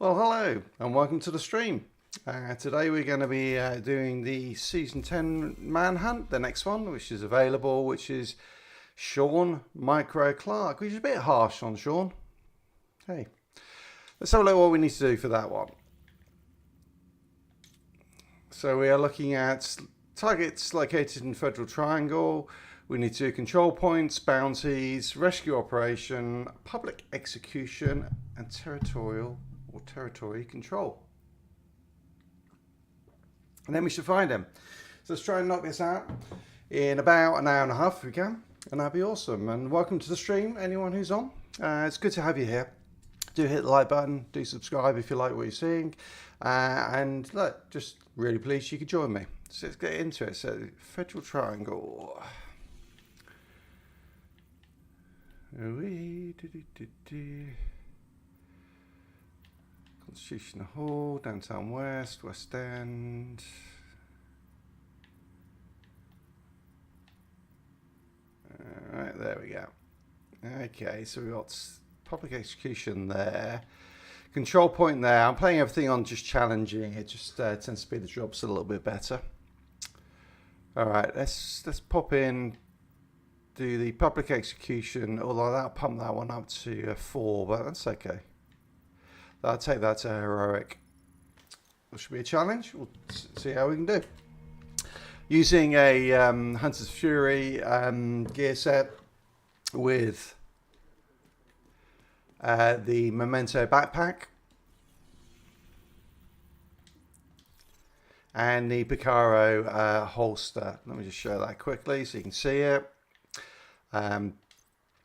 Well, hello and welcome to the stream. Today we're going to be doing the Season 10 Manhunt, the next one, which is available, which is Shawn Micro Clarke, which is a bit harsh on Shawn. Hey, let's have a look at what we need to do for that one. So we are looking at targets located in Federal Triangle. We need to do control points, bounties, rescue operation, public execution, and territorial or territory control. And then we should find him. So let's try and knock this out in about an hour and a half if we can, and that'd be awesome. And welcome to the stream, anyone who's on. It's good to have you here. Do hit the like button, do subscribe if you like what you're seeing, and look, just really pleased you could join me. So let's get into it. So Federal Triangle. Constitution Hall, Downtown West, West End. Alright, there we go. Okay, so we've got public execution there. Control point there. I'm playing everything on just challenging. It just tends to speed the drops a little bit better. Alright, let's pop in, do the public execution, although that'll pump that one up to 4, but that's okay. I'll take that to heroic. It should be a challenge. We'll see how we can do. Using a Hunter's Fury gear set with the Memento backpack and the Picaro holster. Let me just show that quickly so you can see it.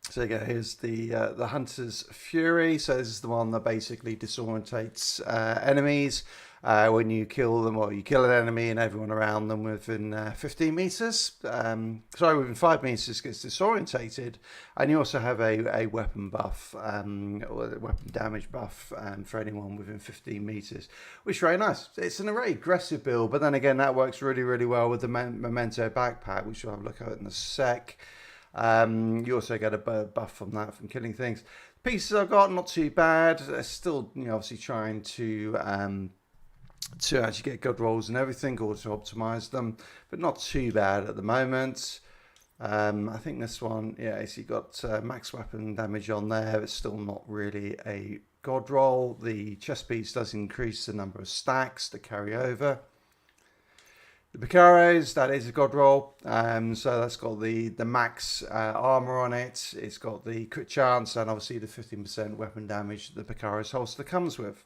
So there you go, here's the Hunter's Fury. So this is the one that basically disorientates enemies when you kill them, or you kill an enemy and everyone around them within 15 meters. Sorry, within 5 meters gets disorientated. And you also have a weapon buff, or a weapon damage buff for anyone within 15 meters, which is very nice. It's an very aggressive build, but then again, that works really, really well with the Memento backpack, which we'll have a look at in a sec. You also get a buff from that from killing things. Pieces I've got, not too bad. They're still, obviously trying to actually get good rolls and everything, or to optimize them, but not too bad at the moment. I think this one, yeah, so you got max weapon damage on there. It's still not really a god roll. The chest piece does increase the number of stacks to carry over. The Picaros, that is a god roll, so that's got the max armor on it. It's got the crit chance and obviously the 15% weapon damage that the Picaros holster comes with.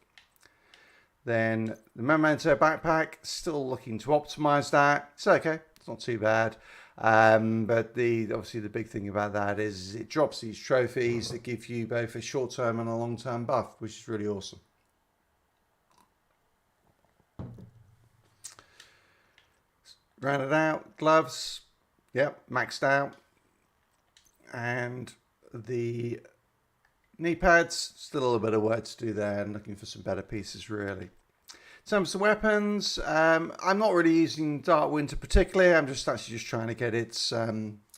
Then the Memento backpack, still looking to optimize that. It's okay, it's not too bad, but obviously the big thing about that is it drops these trophies that give you both a short-term and a long-term buff, which is really awesome. Rounded out, gloves, yep, maxed out. And the knee pads, still a little bit of work to do there, and looking for some better pieces really. In terms of weapons, I'm not really using Dark Winter particularly. I'm just trying to get its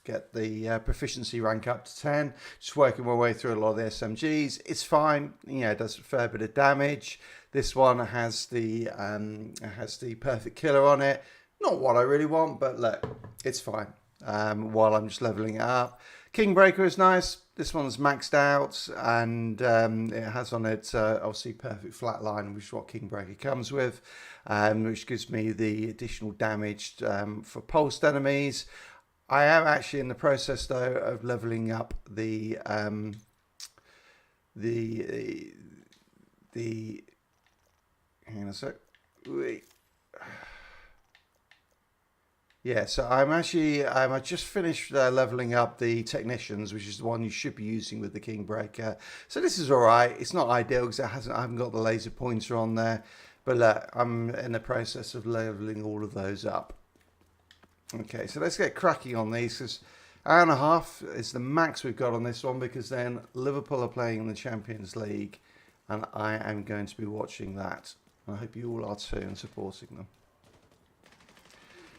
get the proficiency rank up to 10. Just working my way through a lot of the SMGs. It's fine, it does a fair bit of damage. This one has the perfect killer on it. Not what I really want, but look, it's fine while I'm just leveling it up. Kingbreaker is nice. This one's maxed out, and it has on it obviously perfect flatline, which is what Kingbreaker comes with, which gives me the additional damage for pulsed enemies. I am actually in the process though of leveling up the hang on a sec. Yeah, so I just finished leveling up the Technicians, which is the one you should be using with the Kingbreaker. So this is all right. It's not ideal because I haven't got the laser pointer on there, but look, I'm in the process of leveling all of those up. Okay, so let's get cracking on these, because hour and a half is the max we've got on this one, because then Liverpool are playing in the Champions League, and I am going to be watching that. I hope you all are too and supporting them.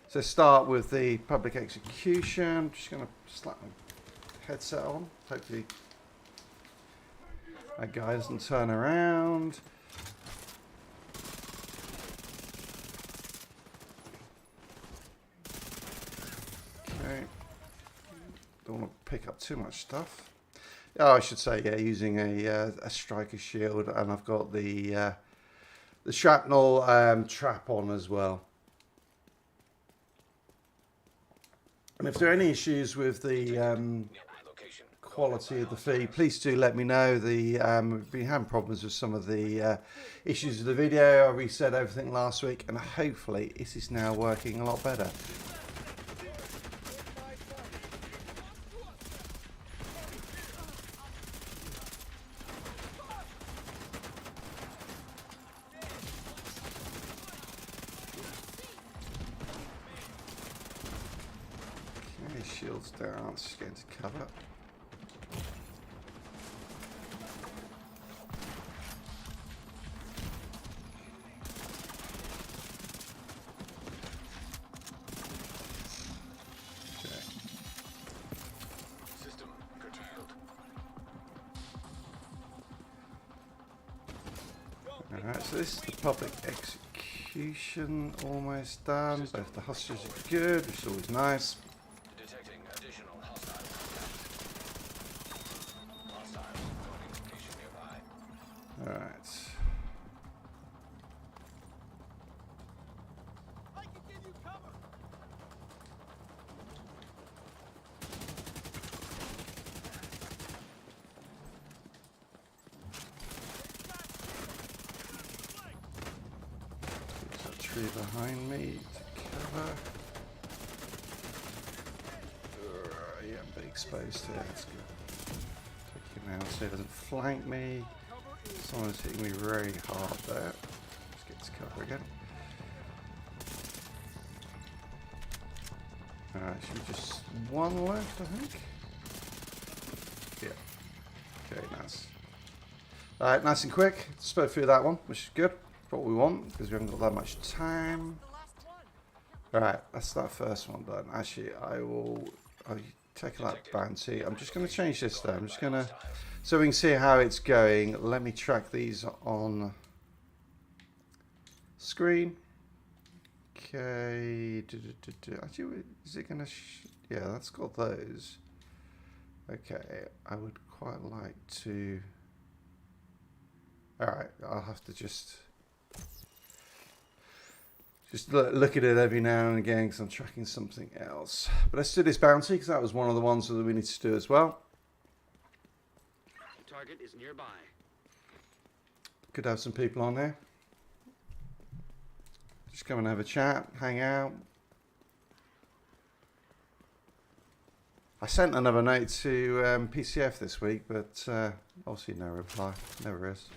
So start with the public execution. I'm just going to slap my headset on. Hopefully that guy doesn't turn around. pick up too much stuff. Oh, I should say, yeah, using a striker shield, and I've got the shrapnel trap on as well. And if there are any issues with the quality of the feed, please do let me know. We've been having problems with some of the issues of the video. I reset everything last week, and hopefully it is now working a lot better. Okay, shields down, let's get into cover. Alright, so this is the public execution almost done. Both the hostages are good, which is always nice. Detecting additional hostiles. Hostiles reporting location nearby. Alright. I can give you cover. There's a tree behind me to cover. Yeah, I'm being exposed here, that's good. Take him out so he doesn't flank me. Someone's hitting me very hard there. Let's get to cover again. Alright, should we just one left, I think? Yeah. Okay, nice. Alright, nice and quick. Sped through that one, which is good. What we want, because we haven't got that much time. Alright, that's that first one done. Actually, I'll take that bounty. I'm just going to change this though. I'm just going to, so we can see how it's going. Let me track these on screen. Okay. Actually, is it going to, yeah, that's got those. Okay, I would quite like to, alright, I'll have to just look at it every now and again because I'm tracking something else. But let's do this bounty because that was one of the ones that we need to do as well. Target is nearby. Could have some people on there. Just come and have a chat, hang out. I sent another note to PCF this week, but obviously no reply. Never is.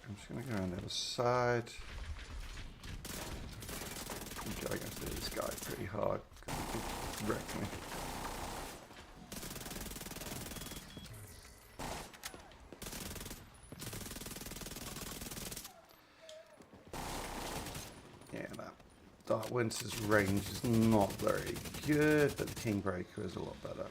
I'm just going to go around the other side. I'm going after this guy pretty hard because he could wreck me. Yeah, that Dark Winter's range is not very good, but the Kingbreaker is a lot better.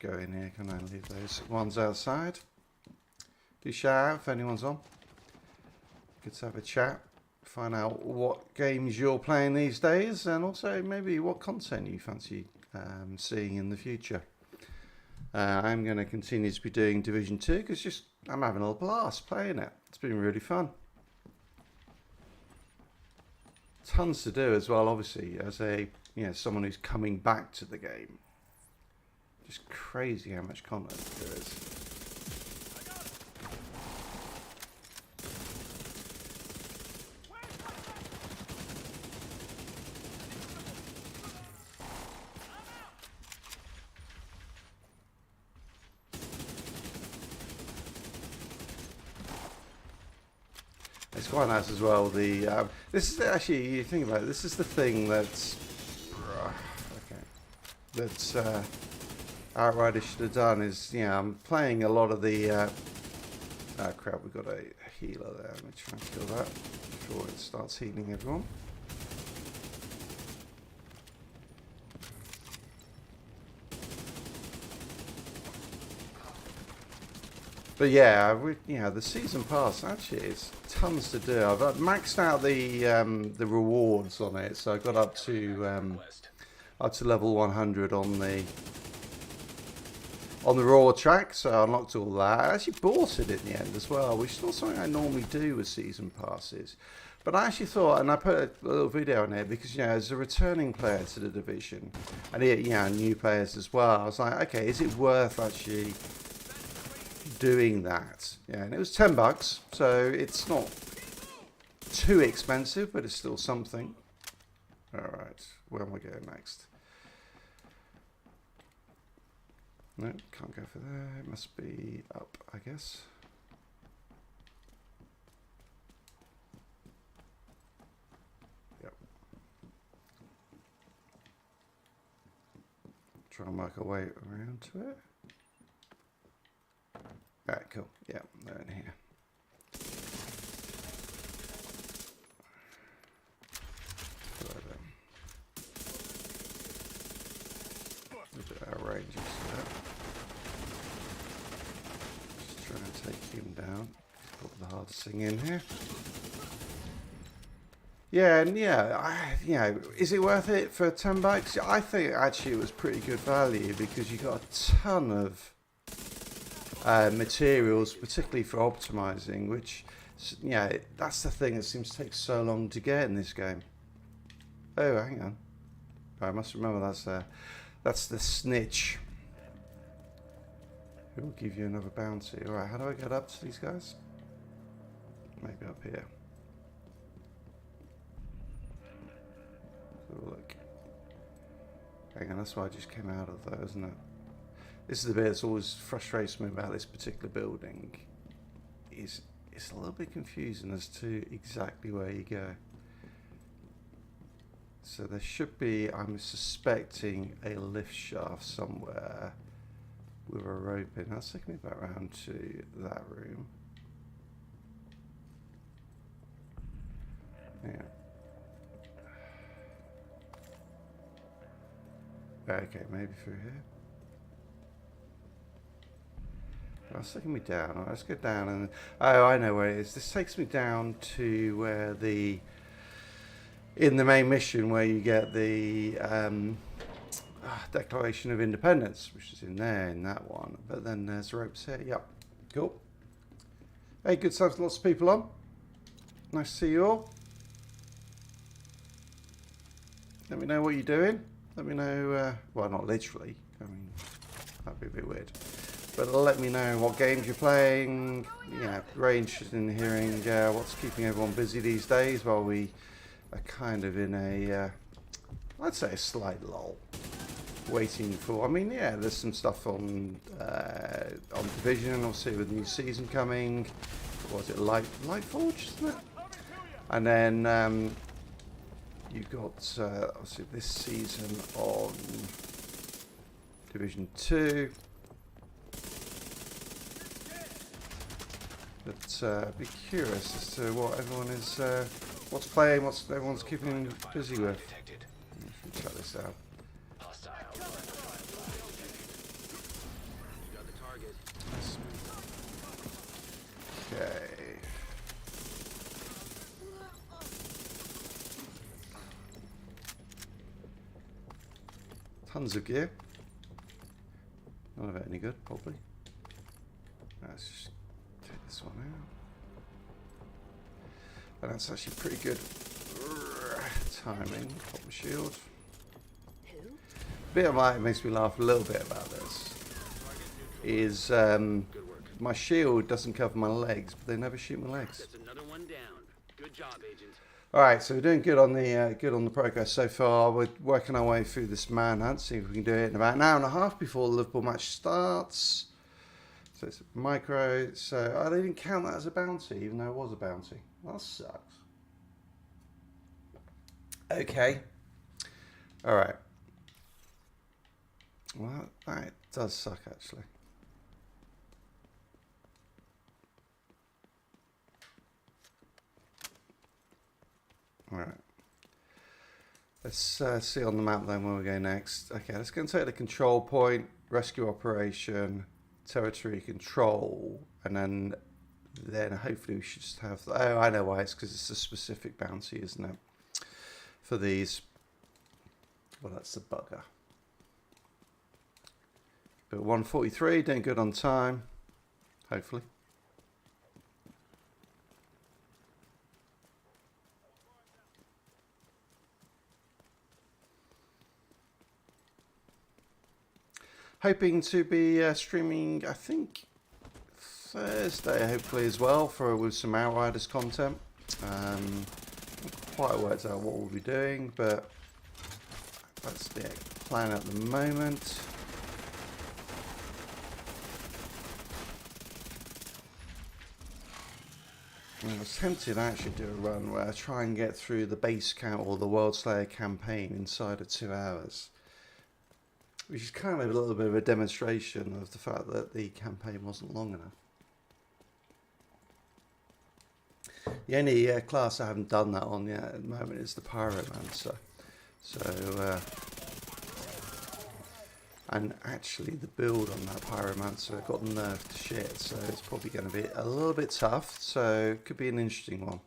Go in here, can I leave those ones outside? Do shout out if anyone's on. Good to have a chat, find out what games you're playing these days, and also maybe what content you fancy seeing in the future. I'm going to continue to be doing Division 2 because I'm having a blast playing it. It's been really fun. Tons to do as well, obviously, as someone who's coming back to the game. Just crazy how much content there is. It's quite nice as well. This is actually, you think about it, this is the thing that's Outrider should have done is, I'm playing a lot of the oh crap, we've got a healer there. Let me try and kill that before it starts healing everyone. But yeah, the season pass actually it's tons to do. I've maxed out the rewards on it, so I got up to level 100 on the raw track, so I unlocked all that. I actually bought it in the end as well, which is not something I normally do with season passes. But I actually thought, and I put a little video on it because as a returning player to the division, and new players as well, I was like, okay, is it worth actually doing that? Yeah, and it was $10, so it's not too expensive, but it's still something. All right, where am I going next? No, can't go for there. It must be up, I guess. Yep. Try and work our way around to it. Alright, cool. Yeah, they're in here. Look at our ranges for that. Just trying to take him down. Probably the hardest thing in here. Yeah, and is it worth it for $10? I think actually it was pretty good value because you got a ton of materials, particularly for optimizing, which, that's the thing that seems to take so long to get in this game. Oh, hang on. I must remember that's the snitch. Who will give you another bounty? Alright, how do I get up to these guys? Maybe up here. So look. Hang on, that's why I just came out of there, isn't it? This is the bit that's always frustrates me about this particular building. It's a little bit confusing as to exactly where you go. So there should be, I'm suspecting, a lift shaft somewhere with a rope in. That's taking me back around to that room. Yeah. Okay, maybe through here. That's taking me down. Right, let's go down and oh, I know where it is. This takes me down to where in the main mission where you get the Declaration of Independence, which is in there in that one. But then there's ropes here. Yep, cool. Hey, good stuff. Lots of people on. Nice to see you all. Let me know what you're doing. Let me know. Well, not literally. I mean, that'd be a bit weird. But let me know what games you're playing. Yeah, very interested in hearing what's keeping everyone busy these days while we are kind of in a, I'd say a slight lull. Waiting for, I mean, yeah, there's some stuff on Division, obviously with the new season coming. What was it, Lightforge, isn't it? And then you've got, obviously this season on Division 2. But be curious as to what everyone is, what's playing, what everyone's keeping busy with. Check this out. Okay. Tons of gear. None of it any good, probably. Let's just take this one out. And that's actually pretty good timing. Pop the shield. Bit of it makes me laugh a little bit about this is my shield doesn't cover my legs, but they never shoot my legs. That's another one down. Good job, Agent. All right, so we're doing good on the progress so far. We're working our way through this manhunt. See if we can do it in about an hour and a half before the Liverpool match starts. So it's micro. So they didn't count that as a bounty, even though it was a bounty. Well, that sucks. Okay. All right. Well, that does suck, actually. All right. Let's see on the map then where we go next. Okay, let's go and take the control point, rescue operation, territory control, and then hopefully we should just have. Oh, I know why. It's because it's a specific bounty, isn't it? For these. Well, that's the bugger. But 143, doing good on time. Hopefully. Hoping to be streaming, I think, Thursday, hopefully as well, with some Outriders content. Not quite worked out what we'll be doing, but that's the plan at the moment. I was tempted to actually do a run where I try and get through the base count or the World Slayer campaign inside of 2 hours. Which is kind of a little bit of a demonstration of the fact that the campaign wasn't long enough. The only class I haven't done that on yet at the moment is the Pyromancer. So, and actually the build on that Pyromancer got nerfed to shit, so it's probably going to be a little bit tough, so it could be an interesting one.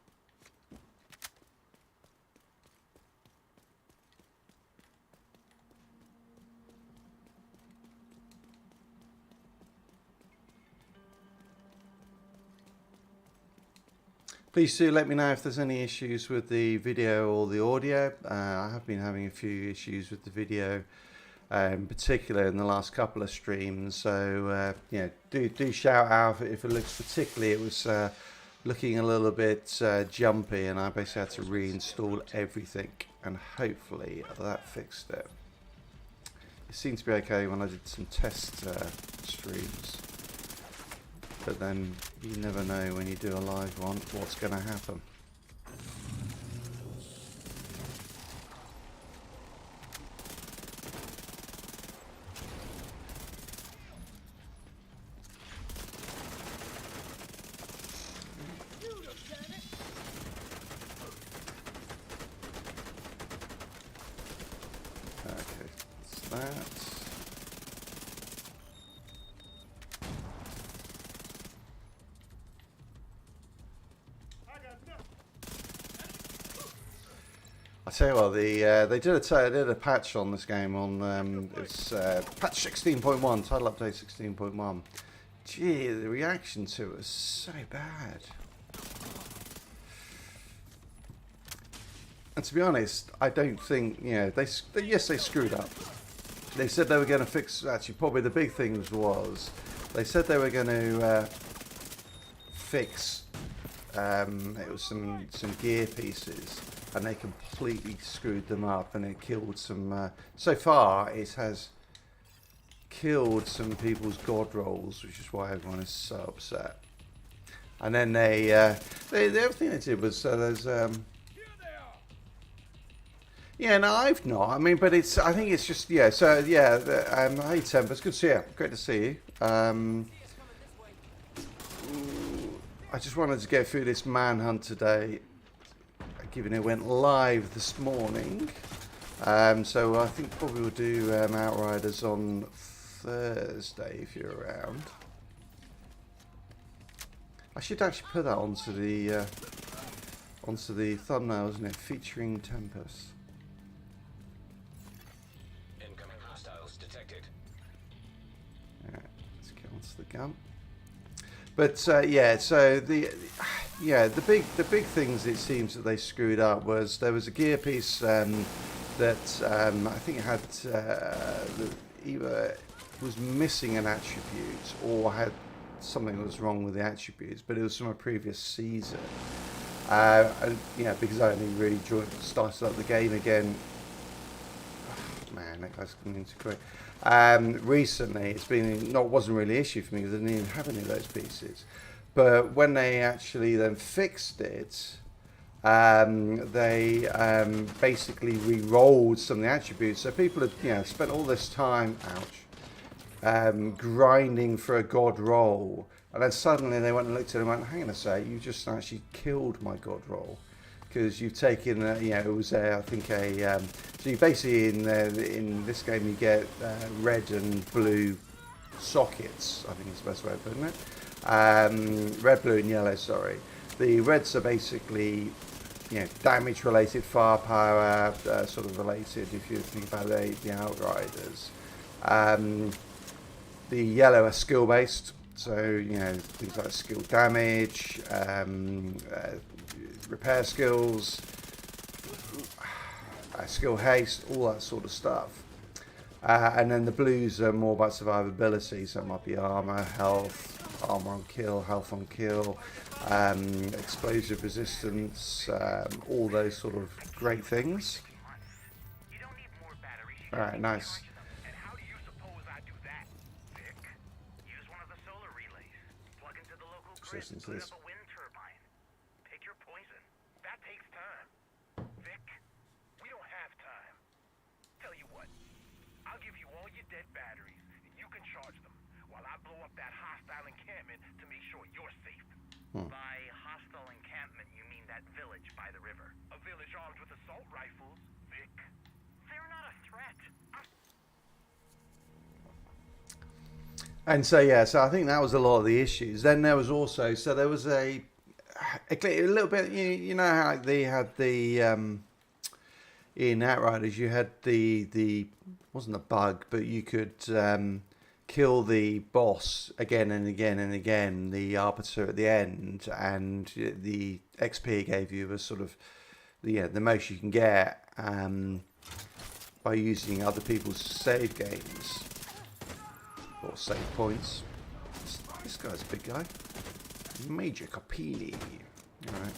Please do let me know if there's any issues with the video or the audio. I have been having a few issues with the video, in particular in the last couple of streams. So yeah, do shout out if it looks particularly. It was looking a little bit jumpy, and I basically had to reinstall everything, and hopefully that fixed it. It seemed to be okay when I did some test streams. But then you never know when you do a live one what's going to happen. Okay, that's that. I tell you what, they did a patch on this game on it's patch 16.1, title update 16.1. Gee, the reaction to it was so bad. And to be honest, I don't think yes they screwed up. They said they were going to fix. Actually, probably the big thing was they said they were going to fix. It was some gear pieces. And they completely screwed them up, and it killed some. So far, it has killed some people's god rolls, which is why everyone is so upset. And then the other thing they did was there's. Yeah, no, I've not. I mean, but it's. I think it's just So hey Temper, it's good to see you. Great to see you. I just wanted to get through this Manhunt today. Given it went live this morning, so I think probably we'll do Outriders on Thursday if you're around. I should actually put that onto the thumbnail, isn't it? Featuring Tempest. Incoming hostiles detected. Yeah, let's get onto the gun. But yeah, so the big things it seems that they screwed up was there was a gear piece that I think it had either was missing an attribute or had something that was wrong with the attributes, but it was from a previous season. And because I only really started up the game again. Oh, man, that guy's coming into quick. Recently, it's wasn't really an issue for me because I didn't even have any of those pieces. But when they actually then fixed it, they basically re-rolled some of the attributes. So people had spent all this time, grinding for a god roll, and then suddenly they went and looked at it and went, "Hang on a sec, you just actually killed my god roll." Because you've taken, it was I think so you basically in this game you get red and blue sockets, I think is the best way of putting it. Red, blue, and yellow. Sorry, the reds are basically, you know, damage related, firepower sort of related. If you think about the Outriders, the yellow are skill based. So, you know, things like skill damage, repair skills, skill haste, all that sort of stuff. And then the blues are more about survivability, so it might be armor, health, armor on kill, health on kill, explosive resistance, all those sort of great things. Alright, nice. Listen to this. By hostile encampment, you mean that village by the river? A village armed with assault rifles, Vic. They're not a threat. And so, yeah, so I think that was a lot of the issues. Then there was also, so there was a little bit, you know how they had the, in Outriders, you had the wasn't a bug, but you could kill the boss again and again and again, the arbiter at the end, and the XP gave you was sort of the most you can get by using other people's save games or save points. This guy's a big guy, Major Capili. All right,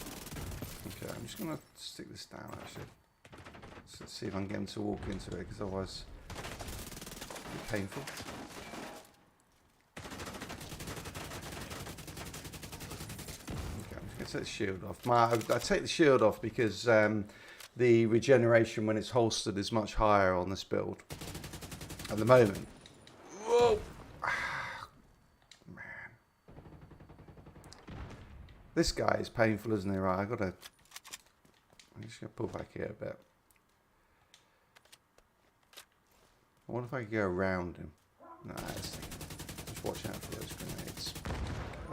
okay, I'm just gonna stick this down actually. Let's see if I can get him to walk into it, because otherwise it'll be painful. Take the shield off. I take the shield off because the regeneration when it's holstered is much higher on this build at the moment. Whoa, man, this guy is painful, isn't he? Right, I'm just gonna pull back here a bit. I wonder if I could go around him. No, just watch out for those grenades.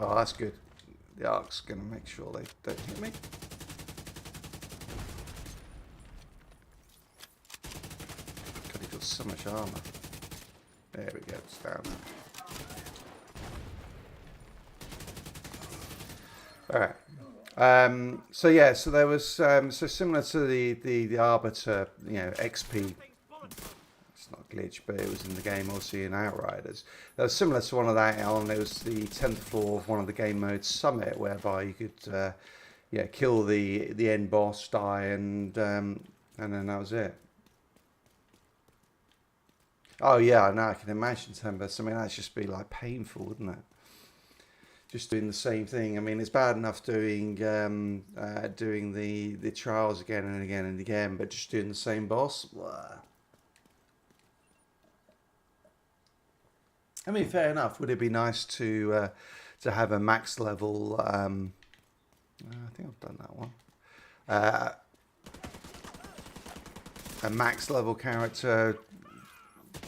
Oh, that's good. The arc's going to make sure they don't hit me. God, he's got so much armor. There we go, it's down. Alright. So yeah, so there was so similar to the Arbiter, you know, XP. It's not a glitch, but it was in the game also in Outriders. That was similar to one of that, and it was the 10th floor of one of the game modes Summit, whereby you could kill the end boss, die, and then that was it. Oh yeah, now I can imagine Tempest. I mean, that'd just be like painful, wouldn't it? Just doing the same thing. I mean, it's bad enough doing doing the trials again and again and again, but just doing the same boss. Blah. I mean, fair enough. Would it be nice to have a max level? I think I've done that one. A max level character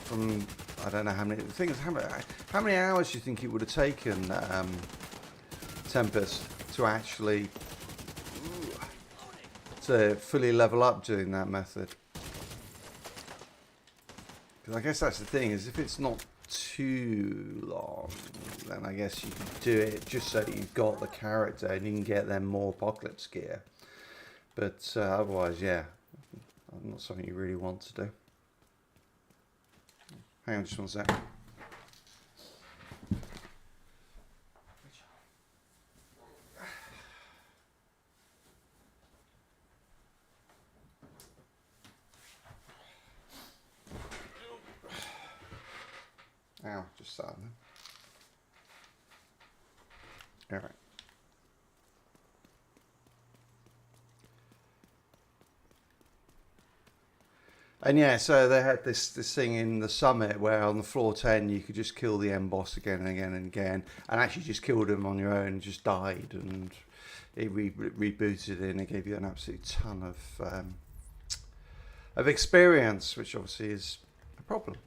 from, I don't know how many things. How many hours do you think it would have taken Tempest to actually to fully level up doing that method? Because I guess that's the thing, is if it's not too long, then I guess you can do it just so you've got the character and you can get them more apocalypse gear. But otherwise, yeah, not something you really want to do. Hang on just one sec. Ow, just starting. All right. And yeah, so they had this thing in the Summit where on the floor 10 you could just kill the end boss again and again and again, and actually just killed him on your own, just died, and it rebooted and it gave you an absolute ton of experience, which obviously is a problem.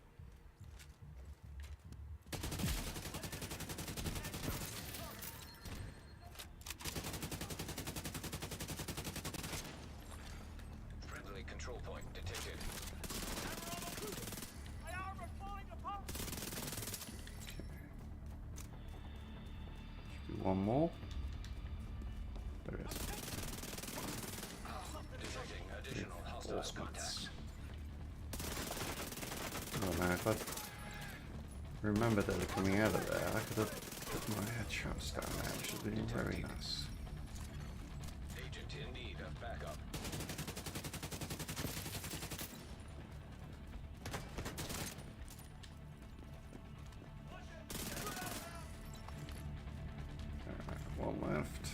one more. There it is. Detecting additional hostile contacts. Oh no, if I remembered they were coming out of there, I could have put my headshots down there, which would have been very nice. Agent in need of backup. One left.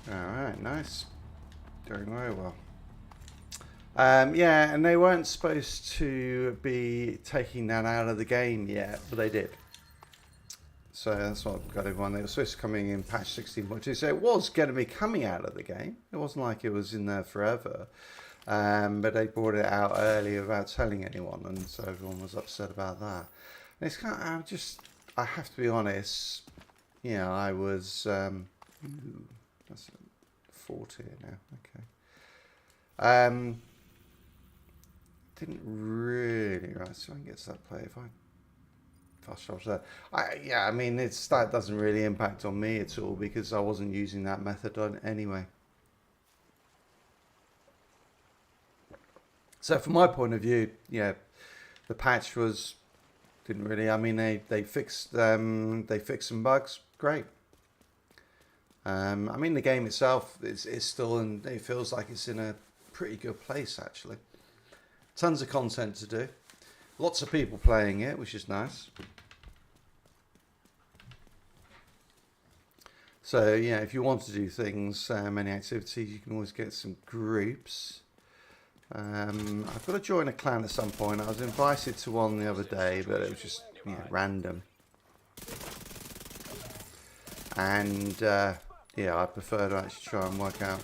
Alright, nice. Doing very well. Yeah, and they weren't supposed to be taking that out of the game yet, but they did. So that's what I've got everyone. They were supposed to come in patch 16.2, so it was going to be coming out of the game. It wasn't like it was in there forever. But they brought it out early without telling anyone, and so everyone was upset about that. And it's kind of, I have to be honest, you know, I was, that's 40 now, okay. Didn't really, right, so I can get to that play if I fast travel there. Yeah, I mean, that doesn't really impact on me at all because I wasn't using that method anyway. So from my point of view, yeah, the patch didn't really. I mean, they fixed some bugs. Great. I mean, the game itself is still, and it feels like it's in a pretty good place actually. Tons of content to do. Lots of people playing it, which is nice. So yeah, if you want to do things, many activities, you can always get some groups. I've got to join a clan at some point. I was invited to one the other day, but it was just random. And yeah, I prefer to actually try and work out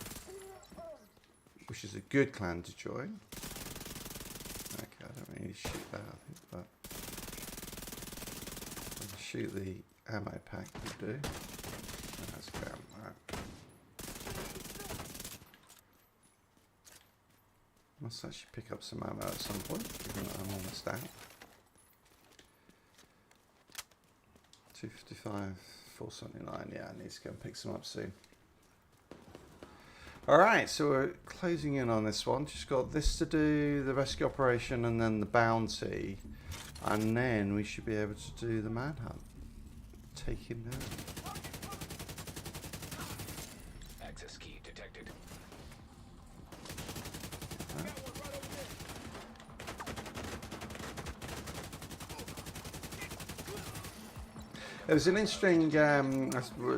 which is a good clan to join. Okay, I don't really need to shoot that, I think, but I'll shoot the ammo pack will do. That's good. Right. Must actually pick up some ammo at some point, given that I'm almost out. 255, 479, yeah, I need to go and pick some up soon. Alright, so we're closing in on this one. Just got this to do, the rescue operation, and then the bounty. And then we should be able to do the manhunt. Take him down. Access key detected. It was an interesting, I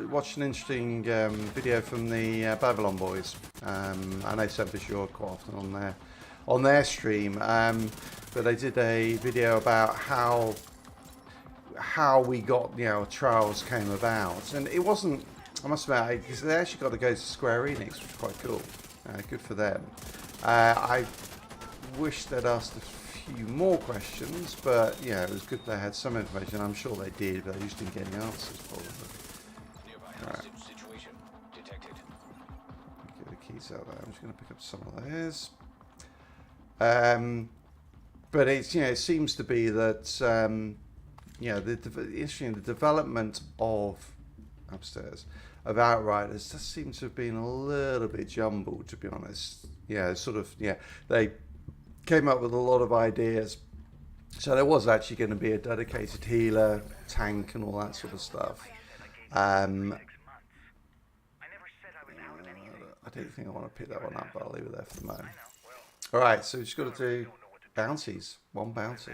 watched an interesting video from the Babylon boys. I know Semper Shore quite often on their stream, but they did a video about how we got, you know, trials came about, and it wasn't, I must admit, because they actually got to go to Square Enix, which was quite cool. Good for them. I wish they'd asked a few more questions, but yeah, it was good they had some information. I'm sure they did, but they just didn't get any answers probably. Nearby hostage situation detected. Get the keys out there. I'm just going to pick up some of those. But it's, you know, it seems to be that you know, the development of upstairs of Outriders just seems to have been a little bit jumbled, to be honest. Yeah, sort of. Yeah, they came up with a lot of ideas. So there was actually going to be a dedicated healer, tank, and all that sort of stuff. I don't think I want to pick that one up, but I'll leave it there for the moment. Alright, so we've just got to do bounties. One bounty.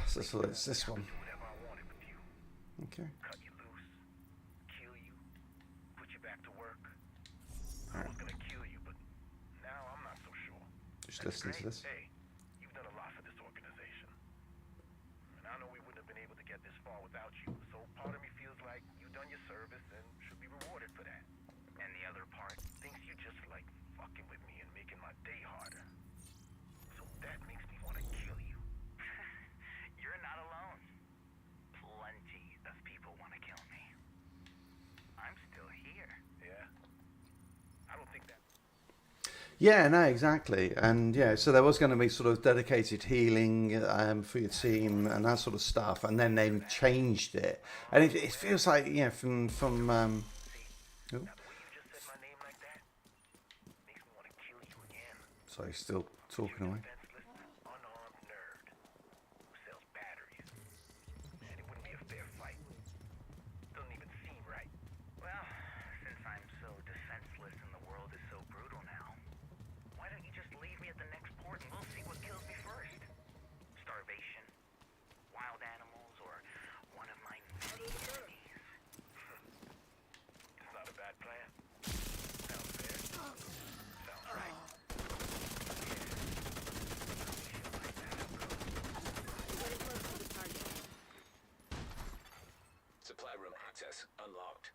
So it's this one. Okay. Just listen to this. Hey, you've done a lot for this organization. And I know we wouldn't have been able to get this far without you, so part of me feels like you've done your service and should be rewarded for that. And the other part thinks you just like fucking with me and making my day harder. So that makes me want to kill you. You're not alone. Plenty of people want to kill me. I'm still here. Yeah? I don't think that... Yeah, no, exactly. And yeah, so there was going to be sort of dedicated healing for your team and that sort of stuff, and then they changed it, and it feels like from oh, Now, the way you just said my name like that makes me want to kill you again. sorry, still You're talking away. defenseless, unarmed nerd who sells batteries. And it wouldn't be a fair fight. Doesn't even seem right. Well, since I'm so defenseless and the world is so brutal now, why don't you just leave me at the next port and we'll see what kills me first? Starvation, wild animals, or one of my many enemies? It's not a bad plan. Sounds fair. Sounds right. Supply room access unlocked.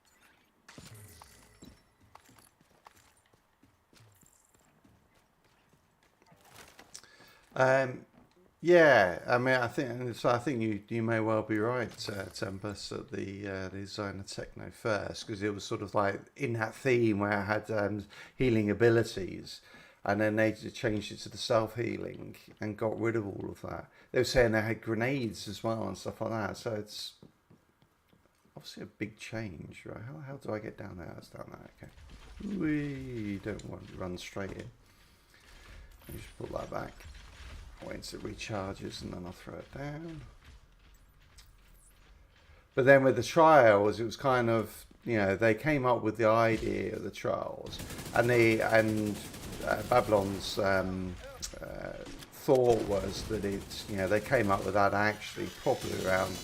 Yeah, I mean, I think you may well be right, Tempest, at the design of Techno first, because it was sort of like in that theme where I had healing abilities, and then they just changed it to the self healing and got rid of all of that. They were saying they had grenades as well and stuff like that, so it's obviously a big change, right? How do I get down there? That's down there, okay. We don't want to run straight in. Let me just pull that back. Wait until it recharges and then I'll throw it down. But then with the trials, it was kind of, they came up with the idea of the trials, and Babylon's thought was that they came up with that actually probably around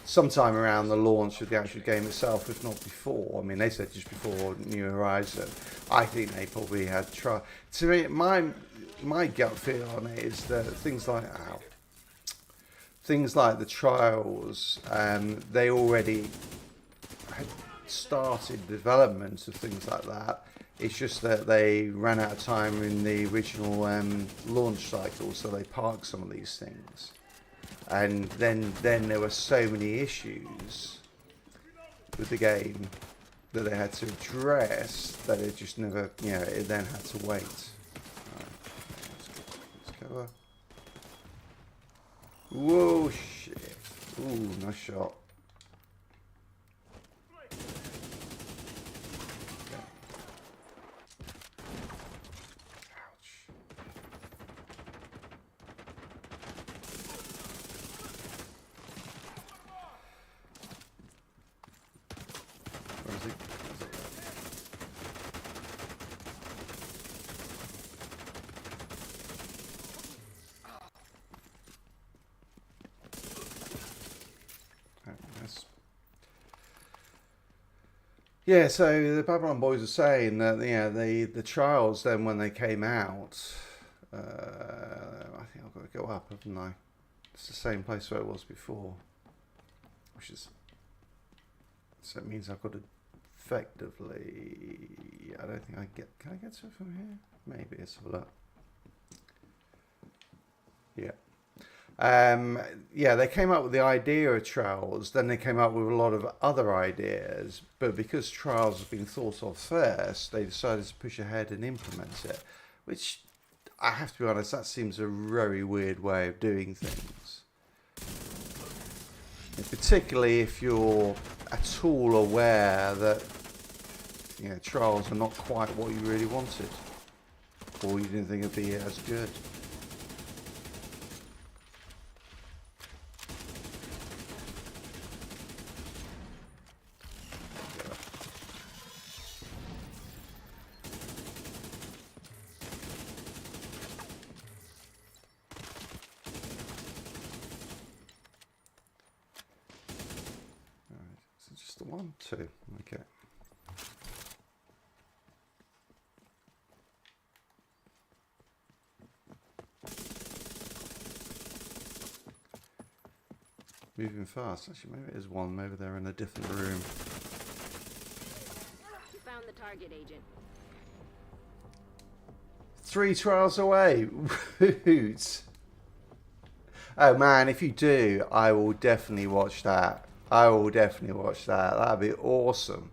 sometime around the launch of the actual game itself, if not before. I mean, they said just before New Horizon. I think they probably had trial. To me, my gut feel on it is that things like the trials, they already had started development of things like that. It's just that they ran out of time in the original launch cycle, so they parked some of these things. And then there were so many issues with the game that they had to address that it just never, it then had to wait. Let's go up. Whoa, shit. Ooh, nice shot. Yeah, so the Babylon boys are saying that the trials then when they came out, I think I've got to go up, haven't I? It's the same place where it was before, which is so it means I've got to effectively. I don't think I get. Can I get to it from here? Maybe. Let's have a look. Yeah. They came up with the idea of trials, then they came up with a lot of other ideas, but because trials have been thought of first, they decided to push ahead and implement it, which, I have to be honest, that seems a very weird way of doing things. And particularly if you're at all aware that trials are not quite what you really wanted, or you didn't think it'd be as good. One, two, okay. Moving fast. Actually, maybe it is one. Maybe they're in a different room. You found the target, Agent. 3 trials away. Woot. Oh man, if you do, I will definitely watch that. That'd be awesome.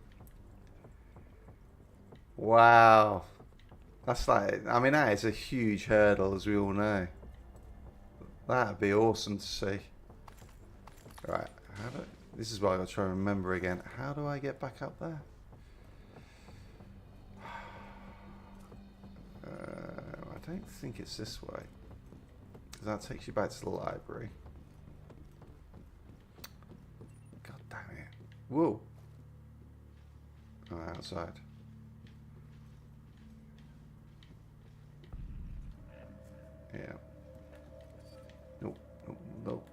Wow. That's like, I mean, that is a huge hurdle, as we all know. That'd be awesome to see. Right, this is what I gotta try and remember again. How do I get back up there? I don't think it's this way. Because that takes you back to the library. God damn it. Whoa. Oh, outside. Yeah. Nope, nope, nope.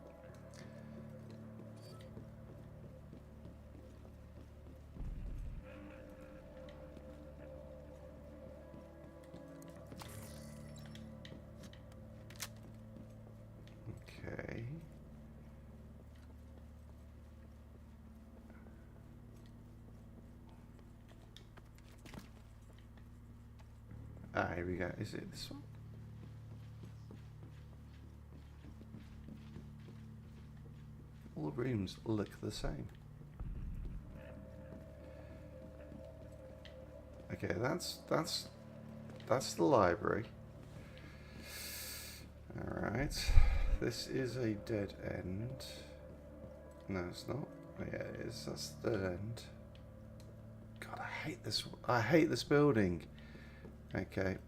Okay. Ah, here we go. Is it this one? All the rooms look the same. Okay, that's the library. All right. This is a dead end. No, it's not. Oh, yeah, it is. That's the dead end. God, I hate this. I hate this building. Okay.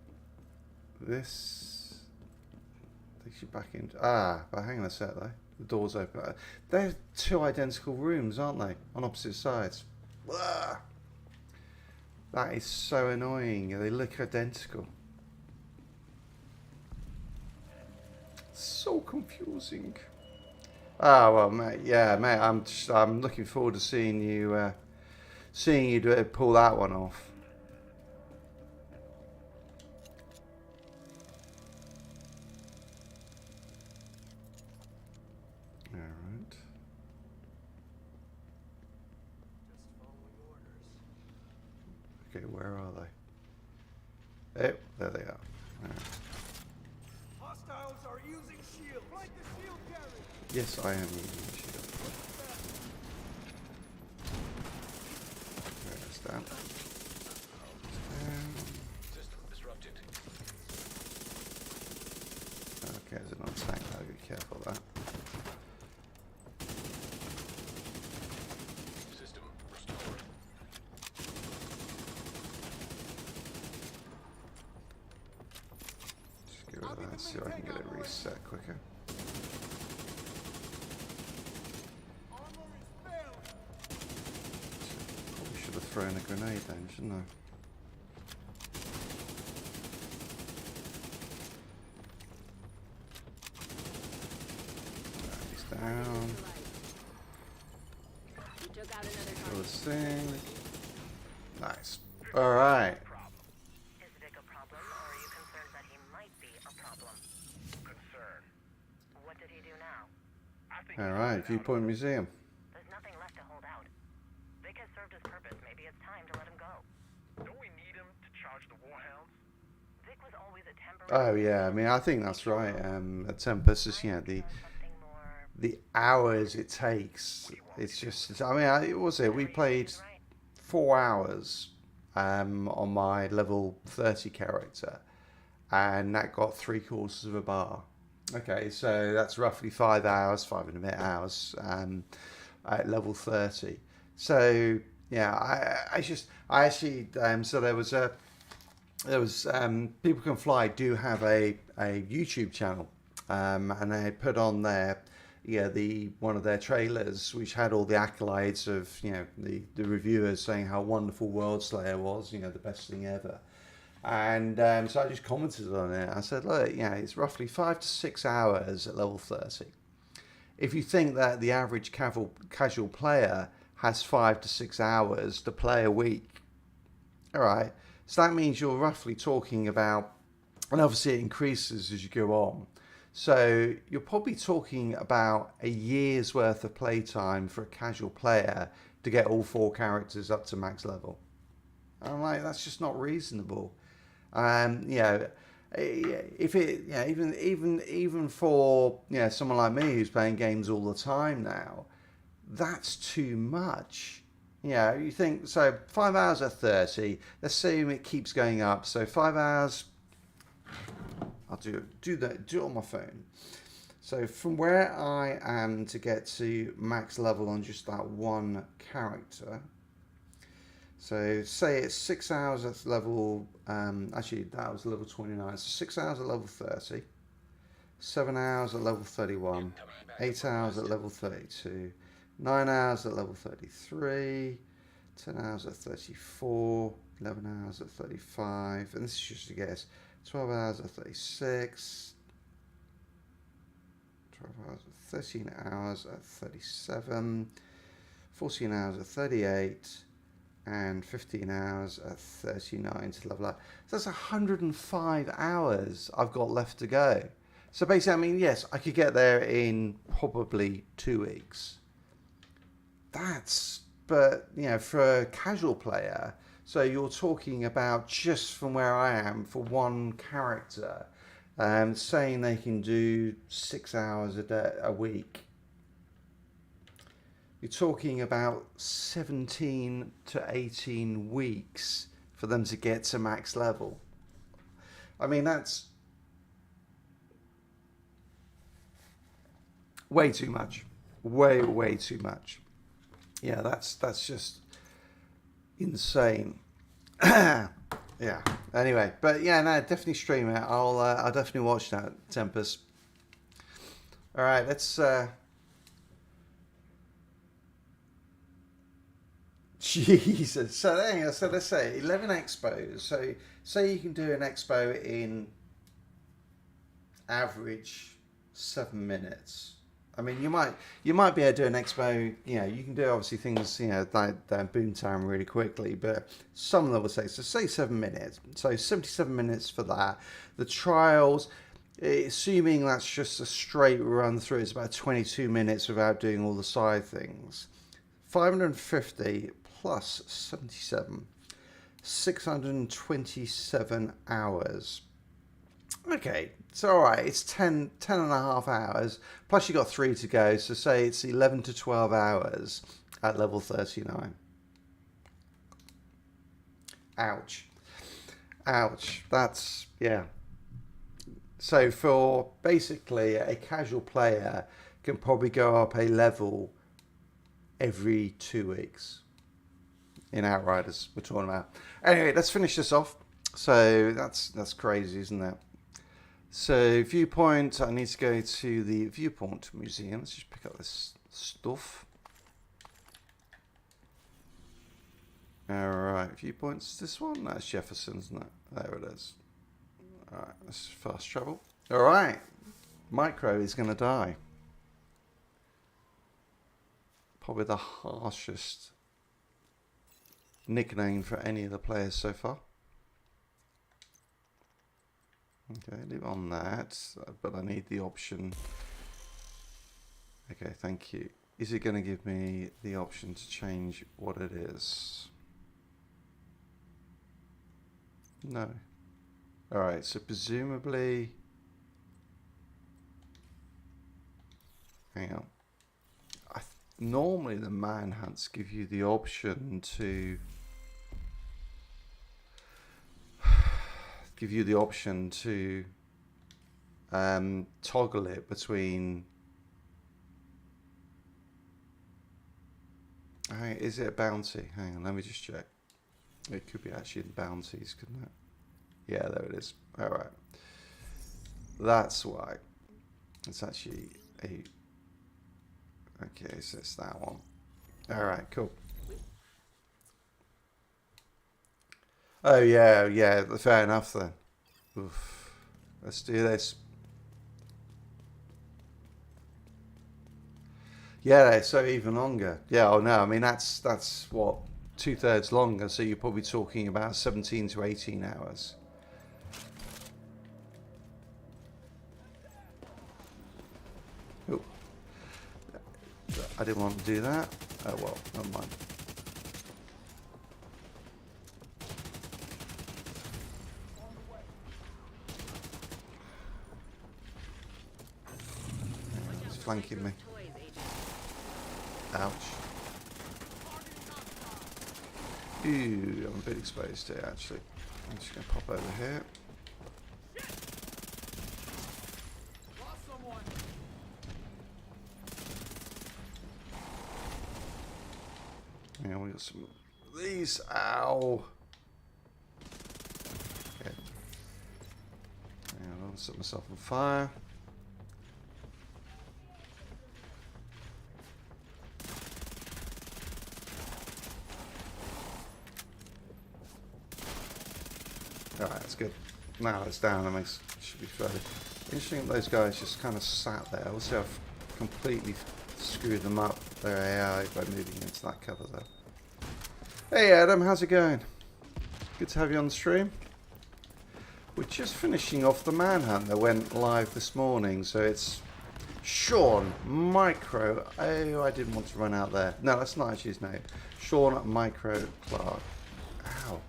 This takes you back into. But hang on a sec though. The door's open. They're two identical rooms, aren't they? On opposite sides. Blah! That is so annoying. They look identical. So confusing. Ah, well, mate. Yeah, mate. I'm looking forward to seeing you pull that one off. All right. Okay, where are they? Oh, there they are. All right. Hostiles are using shield. Flank the shield carrier. Yes, I am using the shield. Where's that? System disrupted. Okay, there's an tank. I'll be careful of that. System restored. Just get rid of that, see if I can get it reset quicker. Armor is failing. Probably should have thrown a grenade then, shouldn't I? He's down. You took out another Kill target. this thing. Nice. Alright. Is Vic a problem, or are you concerned that he might be a problem? Concern. What did he do now? I think Alright, Viewpoint Museum. There's nothing left to hold out. Vic has served his purpose. Maybe it's time to let him go. don't we need him to charge the warhounds? Vic was always a Oh temporary... yeah, I mean I think that's right. At Tempest, is, you know, Something more... the hours it takes. It's just. I mean, it was it. We played 4 hours on my level 30 character, and that got 3/4 of a bar. Okay, so that's roughly 5 hours, 5 and a bit hours at level 30. So yeah, I actually so there was People Can Fly do have a YouTube channel, and they put on their one of their trailers, which had all the accolades of the reviewers saying how wonderful World Slayer was, the best thing ever. And so I just commented on it. I said, look, it's roughly 5 to 6 hours at level 30. If you think that the average casual player has 5 to 6 hours to play a week, all right, so that means you're roughly talking about, and obviously it increases as you go on, so you're probably talking about a year's worth of playtime for a casual player to get all 4 characters up to max level. And I'm like, that's just not reasonable. If it, even for someone like me who's playing games all the time now, that's too much. Yeah, you think, so 5 hours at 30, let's assume it keeps going up. So 5 hours, I'll do it on my phone. So from where I am to get to max level on just that one character, so say it's 6 hours at level, actually that was level 29, so 6 hours at level 30, 7 hours at level 31, 8 hours at level 32, 9 hours at level 33, 10 hours at 34, 11 hours at 35, and this is just a guess, 12 hours at 36, 12 hours at 13 hours at 37, 14 hours at 38, and 15 hours at 39 to level up. So that's 105 hours I've got left to go. So basically, I mean, yes, I could get there in probably 2 weeks. But you know, for a casual player, so you're talking about just from where I am for one character, saying they can do 6 hours a week. You're talking about 17 to 18 weeks for them to get to max level. I mean, that's way too much. Way too much. Yeah, that's just insane. Yeah. Anyway, but yeah, no, definitely stream it. I'll definitely watch that, Tempest. All right, let's. Jesus. So anyway, so let's say 11 expos. So say you can do an expo in average 7 minutes. I mean, you might be able to do an expo. You know, you can do obviously things, you know, like Boomtown really quickly, but some of them will say, so say 7 minutes. So 77 minutes for that. The trials, assuming that's just a straight run through, it's about 22 minutes without doing all the side things. 550 plus 77, 627 hours. Okay, so all right, it's 10 and a half hours, plus you got 3 to go, so say it's 11 to 12 hours at level 39. Ouch. That's, yeah. So for basically a casual player can probably go up a level every 2 weeks in Outriders we're talking about. Anyway, let's finish this off. So that's crazy, isn't it? So viewpoint, I need to go to the viewpoint museum. Let's just pick up this stuff. Alright, viewpoints, this one? That's Jefferson, isn't it? There it is. Alright, let's fast travel. Alright, Micro is going to die. Probably the harshest nickname for any of the players so far. Okay, leave on that, but I need the option. Okay, thank you. Is it going to give me the option to change what it is? No. Alright, so presumably... Hang on. Normally the Manhunts give you the option to... toggle it between... Is it a bounty? Hang on, let me just check. It could be actually in bounties, couldn't it? Yeah, there it is. Alright. That's why. It's actually a... Okay, so it's that one. Alright, cool. Oh, yeah, fair enough then. Oof. Let's do this. Yeah, so even longer. Yeah, oh no, I mean, that's what, 2/3 longer, so you're probably talking about 17 to 18 hours. Oh. I didn't want to do that. Oh well, never mind. He's flanking me. Ouch. Ooh, I'm a bit exposed here actually. I'm just going to pop over here. Yeah, we got some of these. Ow. Okay. I'll set myself on fire. Alright, that's good. Now it's down, that makes should be fairly interesting. Those guys just kind of sat there. We'll see I've completely screwed them up, their AI, by moving into that cover though. Hey Adam, how's it going? Good to have you on the stream. We're just finishing off the Manhunt that went live this morning, so it's Shawn Micro. Oh, I didn't want to run out there. No, that's not actually his name. Shawn Micro Clarke. Ow.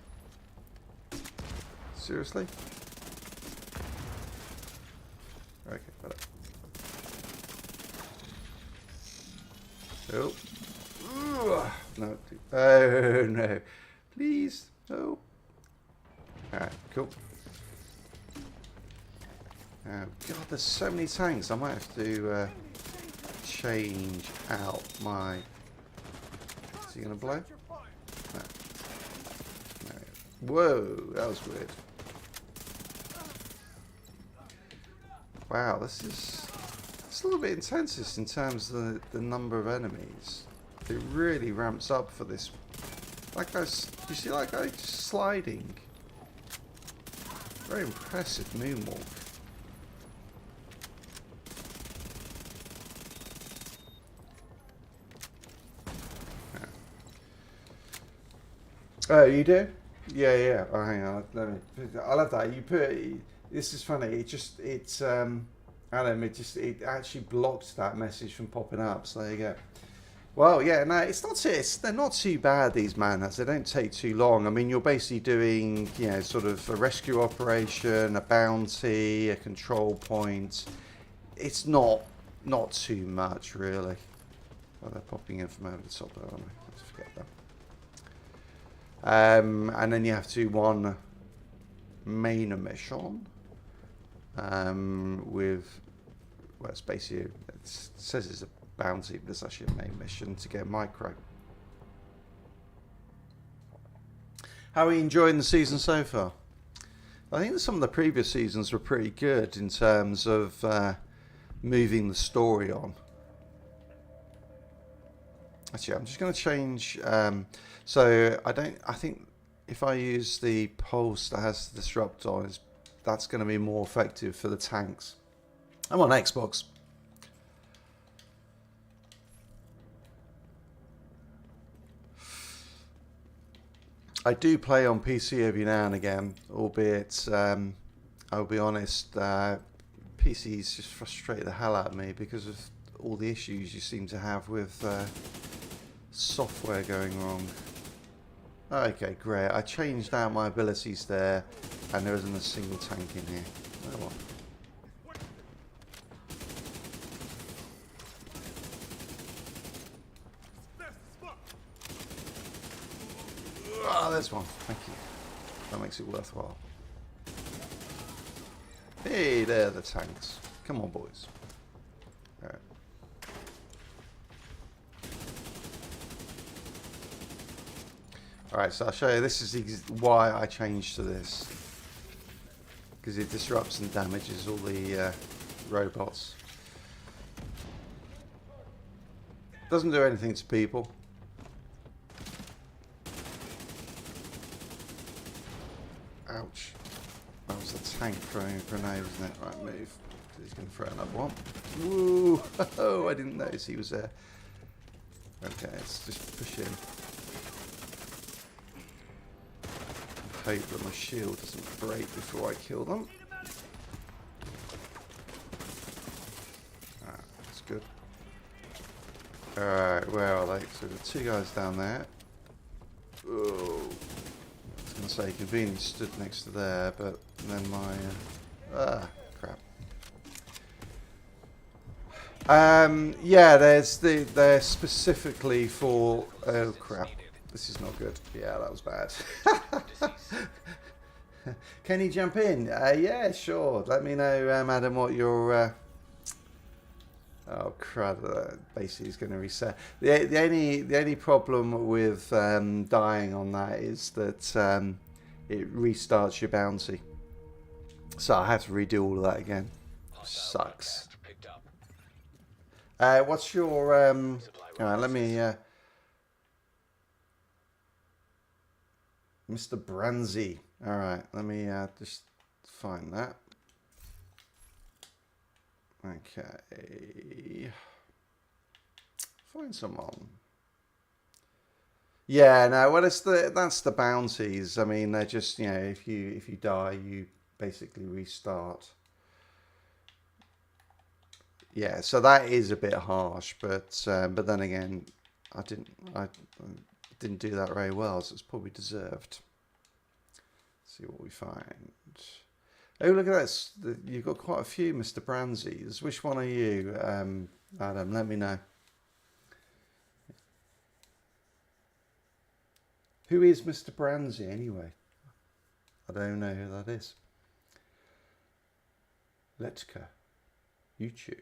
Seriously? Okay, got it. Oh. Ooh. No. Oh, no. Please. Oh. Alright, cool. Oh, God, there's so many tanks. I might have to change out my... Is he going to blow? No. No. Whoa, that was weird. Wow, this is... It's a little bit intense in terms of the number of enemies. It really ramps up for this. That guy's... You see that guy just sliding? Very impressive moonwalk. Oh, you do? Yeah, yeah. Oh, hang on. Let me. I love that. You put. This is funny. It's. I don't know. It actually blocks that message from popping up. So there you go. Well, yeah. No, it's not. They're not too bad. These manhunts. They don't take too long. I mean, you're basically doing, you know, sort of a rescue operation, a bounty, a control point. It's not too much really. Well, they're popping in from over the top there, aren't they? Let's forget that. And then you have to do one main mission with, well, it's basically, it says it's a bounty, but it's actually a main mission to get micro. How are you enjoying the season so far? I think that some of the previous seasons were pretty good in terms of moving the story on. Actually, I'm just going to change. So I think if I use the pulse that has the disrupt on, that's going to be more effective for the tanks. I'm on Xbox. I do play on PC every now and again, albeit I'll be honest, PCs just frustrate the hell out of me because of all the issues you seem to have with software going wrong. Okay, great. I changed out my abilities there, and there isn't a single tank in here. Oh, well. Oh, there's one. Thank you. That makes it worthwhile. Hey, there, the tanks. Come on, boys. All right. Alright, so I'll show you, this is why I changed to this. Because it disrupts and damages all the robots. Doesn't do anything to people. Ouch. That was the tank throwing a grenade, wasn't it? Right, move. Because he's going to throw another one. Woo! Oh, I didn't notice he was there. Okay, let's just push in. Hope that my shield doesn't break before I kill them. Ah, that's good. Alright, where are they? So the two guys down there. Oh, I was going to say conveniently stood next to there, but then my crap. Yeah, they're specifically for, oh crap. This is not good. Yeah, that was bad. Can you jump in? Yeah, sure. Let me know, madam, what your... Oh crud! Basically, it's going to reset. The only problem with dying on that is that it restarts your bounty. So I have to redo all of that again. Sucks. Picked up. What's your all right, let me Mr. Branzy. All right, let me just find that. Okay. Find someone. Yeah, no, well that's the bounties. I mean, they're just, you know, if you die, you basically restart. Yeah, so that is a bit harsh, but then again, I didn't do that very well, so it's probably deserved. Let's see what we find. Oh, look at this! You've got quite a few, Mr. Branzies. Which one are you, Adam? Let me know. Who is Mr. Branzy anyway? I don't know who that is. Letka, YouTube.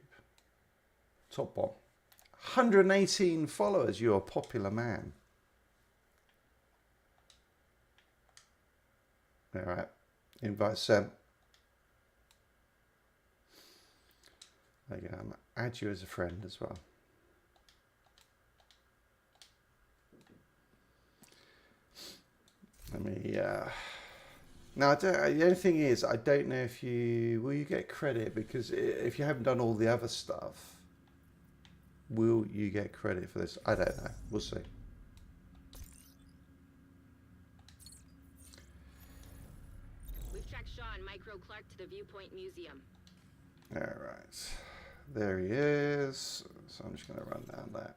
Top one. 118 followers. You're a popular man. All right. Invite sent. There you go. I'm going to add you as a friend as well. Let me... Now, the only thing is, I don't know if will you get credit, because if you haven't done all the other stuff, will you get credit for this? I don't know. We'll see. We've tracked Shawn Micro Clarke to the Viewpoint Museum. All right. There he is. So I'm just going to run down that.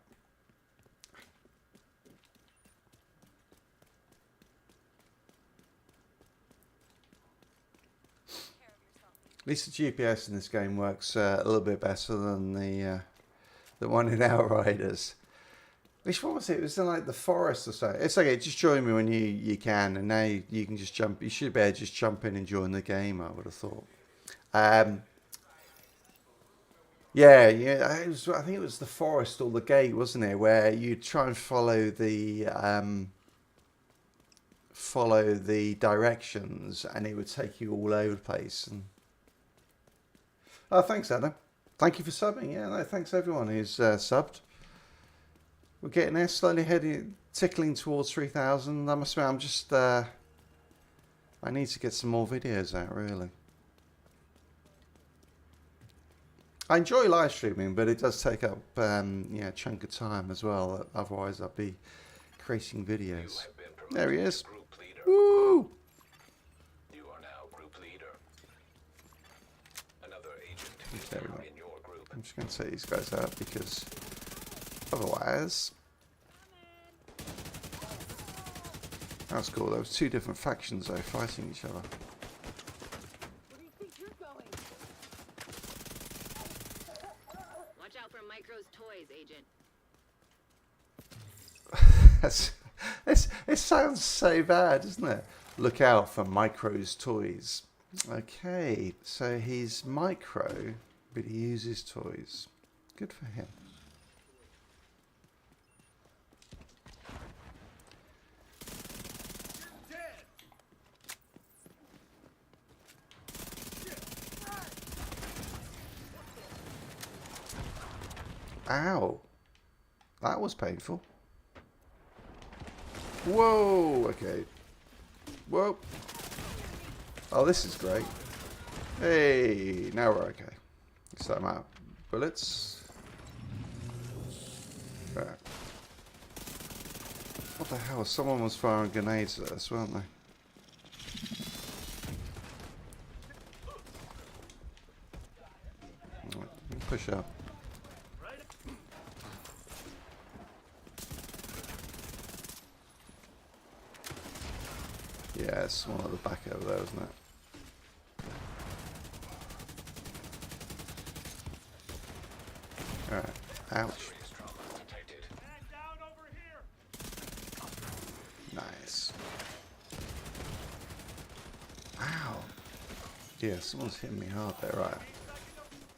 At least the GPS in this game works a little bit better than the one in Outriders. Which one was it? It was in like the forest or so. It's okay, just join me when you can, and now you can just jump. You should be able to just jump in and join the game, I would have thought. Yeah, I think it was the forest or the gate, wasn't it? Where you try and follow the directions, and it would take you all over the place. And oh, thanks, Adam. Thank you for subbing. Yeah, no, thanks everyone who's subbed. We're getting there, slowly tickling towards 3,000. I must admit, I'm just I need to get some more videos out, really. I enjoy live streaming, but it does take up yeah, a chunk of time as well. Otherwise, I'll be creating videos. There he is. Woo! You are now group leader. Another agent There we go. in your group. I'm just going to take these guys out because otherwise... That's cool. There was two different factions though fighting each other. Where do you think you're going? Watch out for Micro's toys, Agent. It sounds so bad, doesn't it? Look out for Micro's toys. Okay, so he's Micro, but he uses toys. Good for him. Ow. That was painful. Whoa, okay. Whoa. Oh, this is great. Hey, now we're okay. So I'm out. Bullets. Right. What the hell? Someone was firing grenades at us, weren't they? Right, push up. Yeah, it's one at the back over there, isn't it? Alright. Ouch. Yeah, someone's hitting me hard there, right?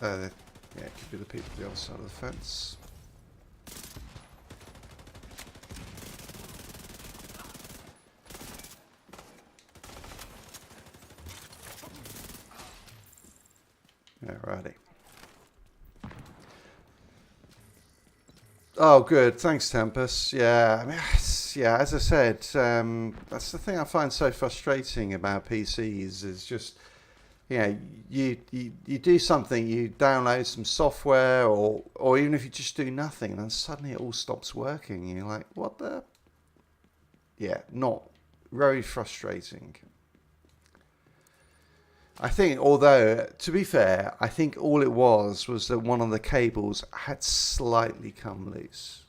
Yeah, it could be the people on the other side of the fence. Alrighty. Oh, good. Thanks, Tempest. Yeah, I mean, yeah. As I said, that's the thing I find so frustrating about PCs is just, you do something, you download some software, or even if you just do nothing, and then suddenly it all stops working. And you're like, what the? Yeah, not very frustrating. I think, although, to be fair, I think all it was that one of the cables had slightly come loose.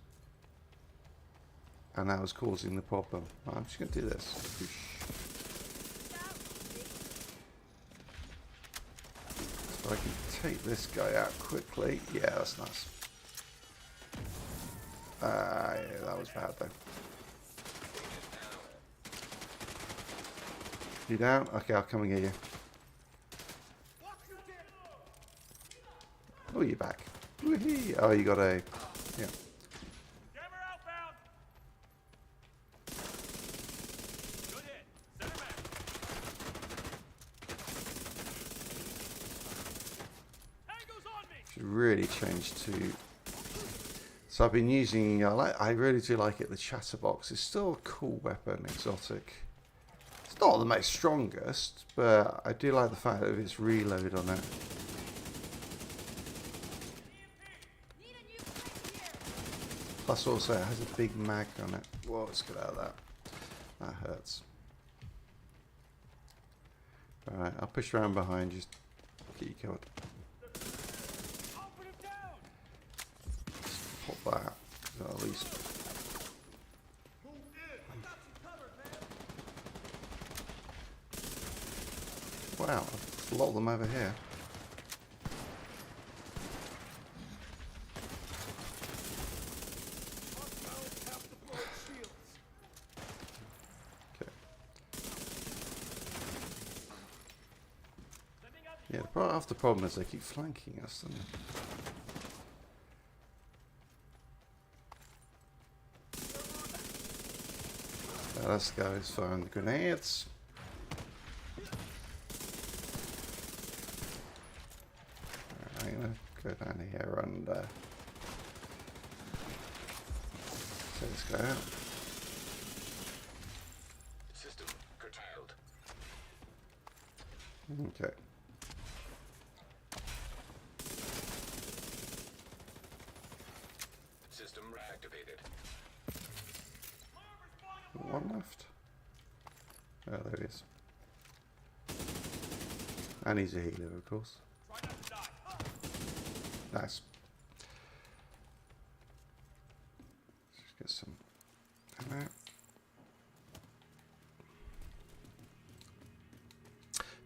And that was causing the problem. Right, I'm just going to do this. So I can take this guy out quickly. Yeah, that's nice. Yeah, that was bad though. You down? Okay, I'll come and get you. Oh, you're back. Woohoo! Oh, you got a... Yeah. Should really change to... So I've been using... I really do like it, the Chatterbox. It's still a cool weapon, exotic. It's not the most strongest, but I do like the fact that it's reload on it. Plus also it has a big mag on it. Whoa, let's get out of that. That hurts. Alright, I'll push around behind, just get you covered. Just pop that out, at least. Wow, a lot of them over here. Yeah, half the problem is they keep flanking us, don't they? This guy's throwing the grenades. Alright, I'm gonna go down here and take this guy out. System curtailed. Okay. System reactivated. One left. Oh, there he is. And he's a healer, of course. Nice. Let's get some ammo.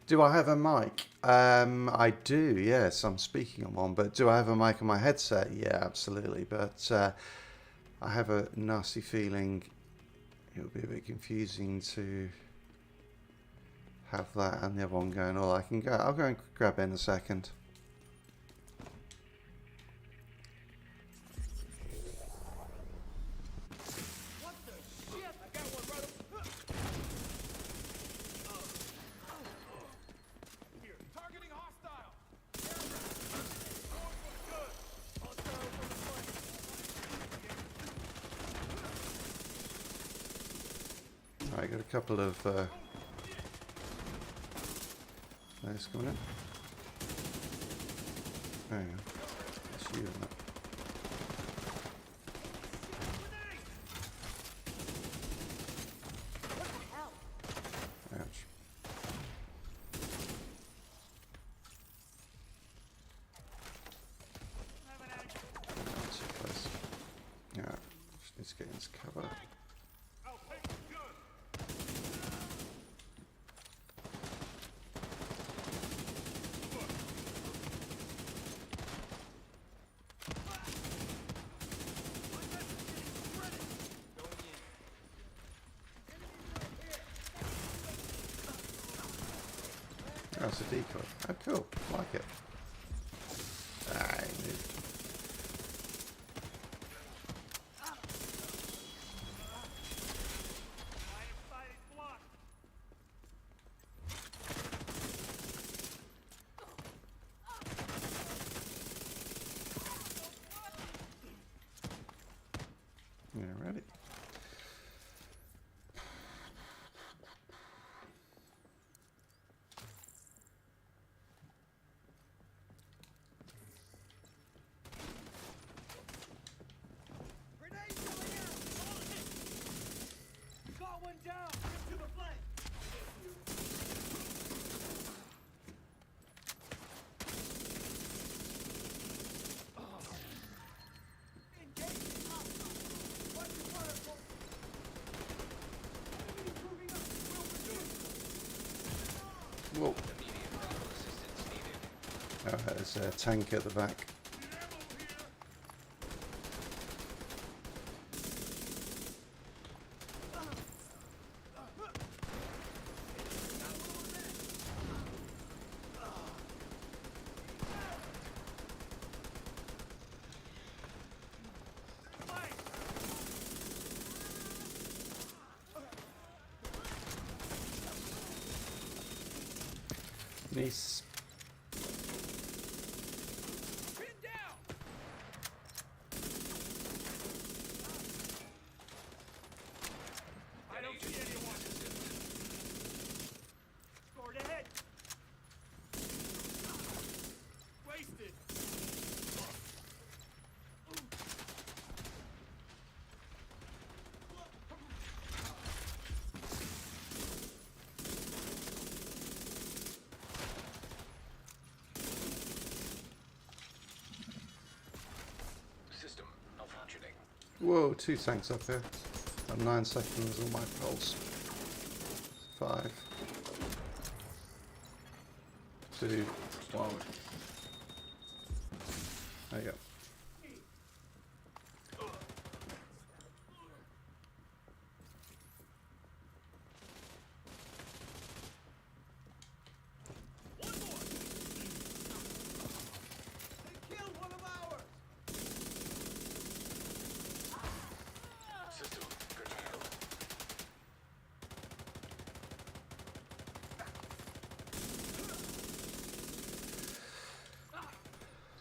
Do I have a mic? I do, yes. I'm speaking on one, but do I have a mic on my headset? Yeah, absolutely. But I have a nasty feeling it would be a bit confusing to have that and the other one going. All I can go. I'll go and grab it in a second. I got a couple of nice coming in. There you go. That's you, isn't it? Ouch. That's too close. Yeah, just need to get in this cover. That's a decoy. Oh, cool. Like it. Ah, he moved. Yeah, ready. Grenade going out! Got one down! Get to the flank! Engaging hostile! Watch your fire, folks! Enemy moving up! Will reduce! Whoa. Oh, there's a tank at the back. Nice. Pinned down! I don't see anyone! Scored ahead! Wasted! System malfunctioning. Whoa, 2 tanks up here. And 9 seconds on my pulse. 5, 2, 1. There you go. They killed one of ours! System curtailed.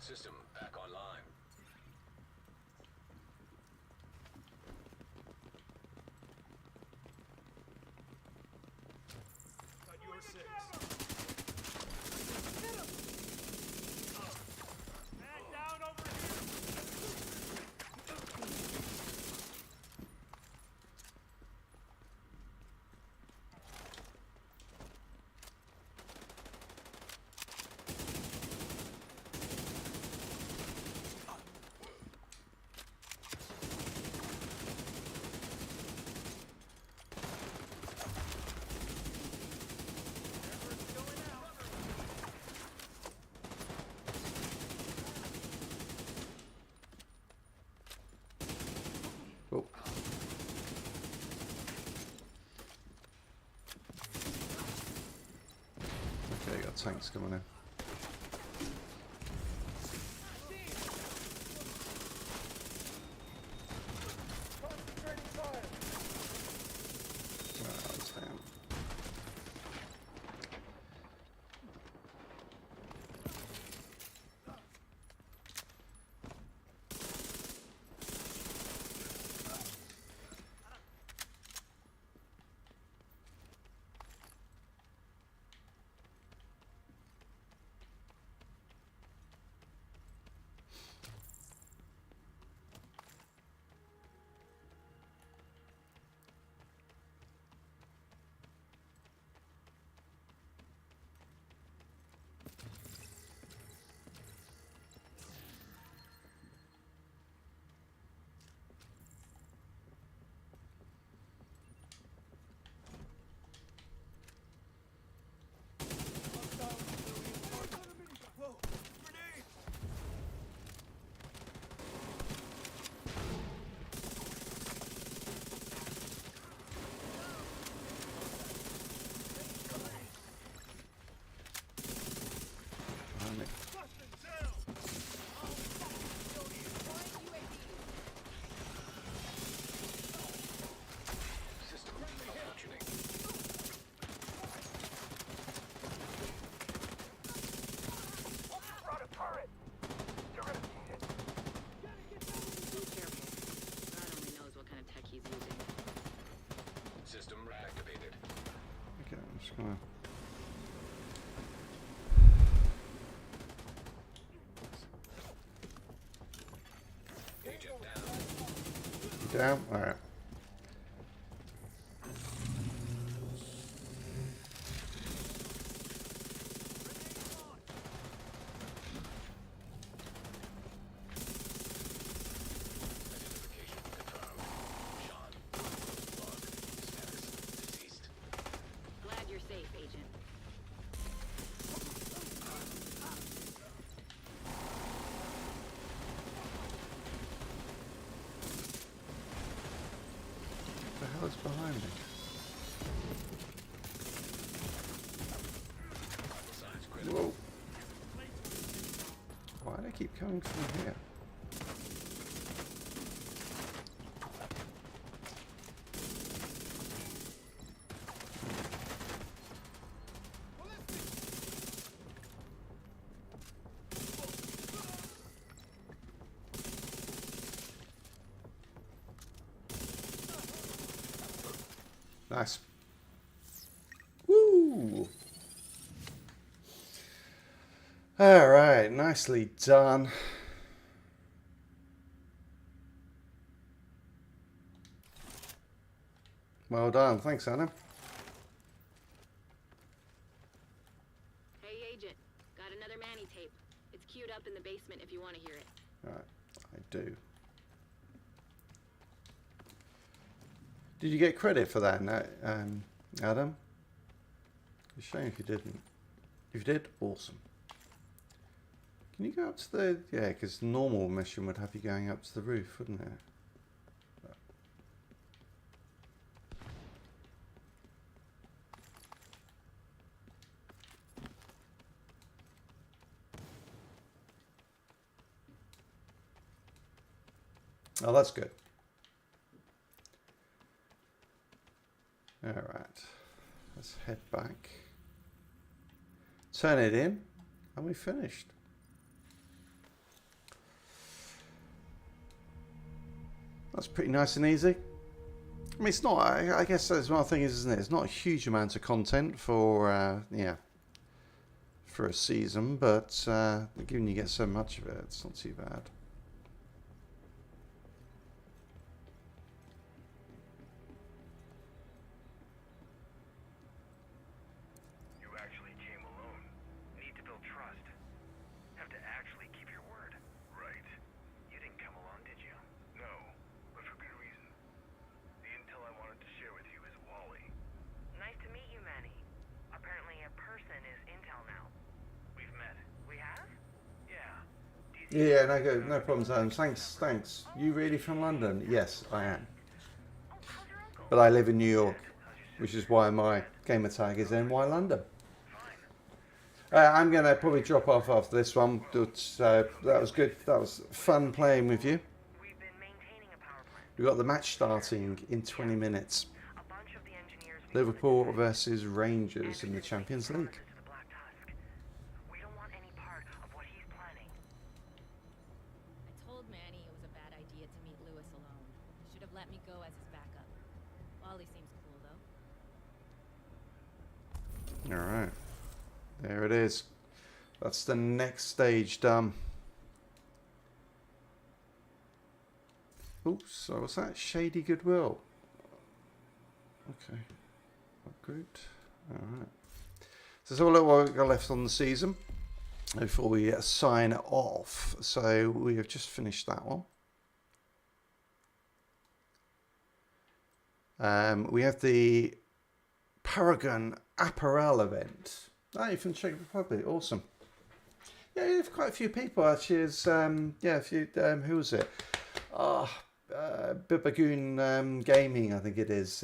System back online. Got your six. Man down over here! Effort's going out. Oh. Okay, got tanks coming in. Concentrating fire! Oh, it's down. down. All right. Identification confirmed. Shawn Micro Clarke. Status deceased. Glad you're safe, Agent. What the hell is behind me? Vital signs critical. Whoa. Why do they keep coming from here? Nice. Woo! All right, nicely done. Well done. Thanks, Anna. Hey, Agent. Got another Manny tape. It's queued up in the basement if you want to hear it. All right, I do. Did you get credit for that, Adam? It's a shame if you didn't. If you did, awesome. Can you go up to the... Yeah, because normal mission would have you going up to the roof, wouldn't it? Oh, that's good. All right. Let's head back. Turn it in. And we finished. That's pretty nice and easy. I mean, it's not, I guess that's one thing, isn't it? It's not a huge amount of content for, for a season, but given you get so much of it, it's not too bad. You actually came alone. Need to build trust. Have to actually keep your word. Right. You didn't come alone, did you? No, but for good reason. The intel I wanted to share with you is Wally. Nice to meet you, Manny. Apparently a person is intel now. We've met. We have? Yeah. Yeah, no problems, Adam. Thanks. You really from London? Yes, I am. Oh, how's your uncle? But I live in New York, which is why my gamer tag is NY London. I'm going to probably drop off after this one. But, that was good. That was fun playing with you. We've been maintaining a power plant. We've got the match starting in 20 minutes. A bunch of the engineers Liverpool versus Rangers in the Champions League. to the Black Tusk. We don't want any part of what he's planning. I told Manny it was a bad idea to meet Lewis alone. Should have let me go as his backup. Wally seems cool, though. Alright. There it is. That's the next stage done. Oops, so what's that? Shady Goodwill. Okay. Good. Alright. So that's all what we've got left on the season before we sign off. So we have just finished that one. We have the Paragon Apparel event. Oh, you're from the Czech Republic. Awesome. Yeah, you have quite a few people actually. Who was it? Bibagoon Gaming, I think it is.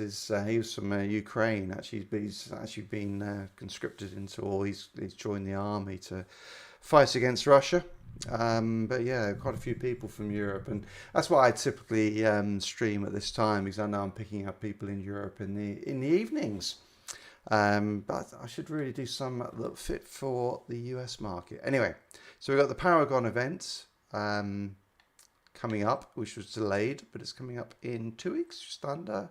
He was from Ukraine actually, but he's actually been conscripted into, or he's joined the army to fight against Russia. But yeah, quite a few people from Europe, and that's why I typically stream at this time, because I know I'm picking up people in Europe in the evenings. But I should really do some that fit for the US market. Anyway, so we've got the Paragon event coming up, which was delayed, but it's coming up in 2 weeks, just under.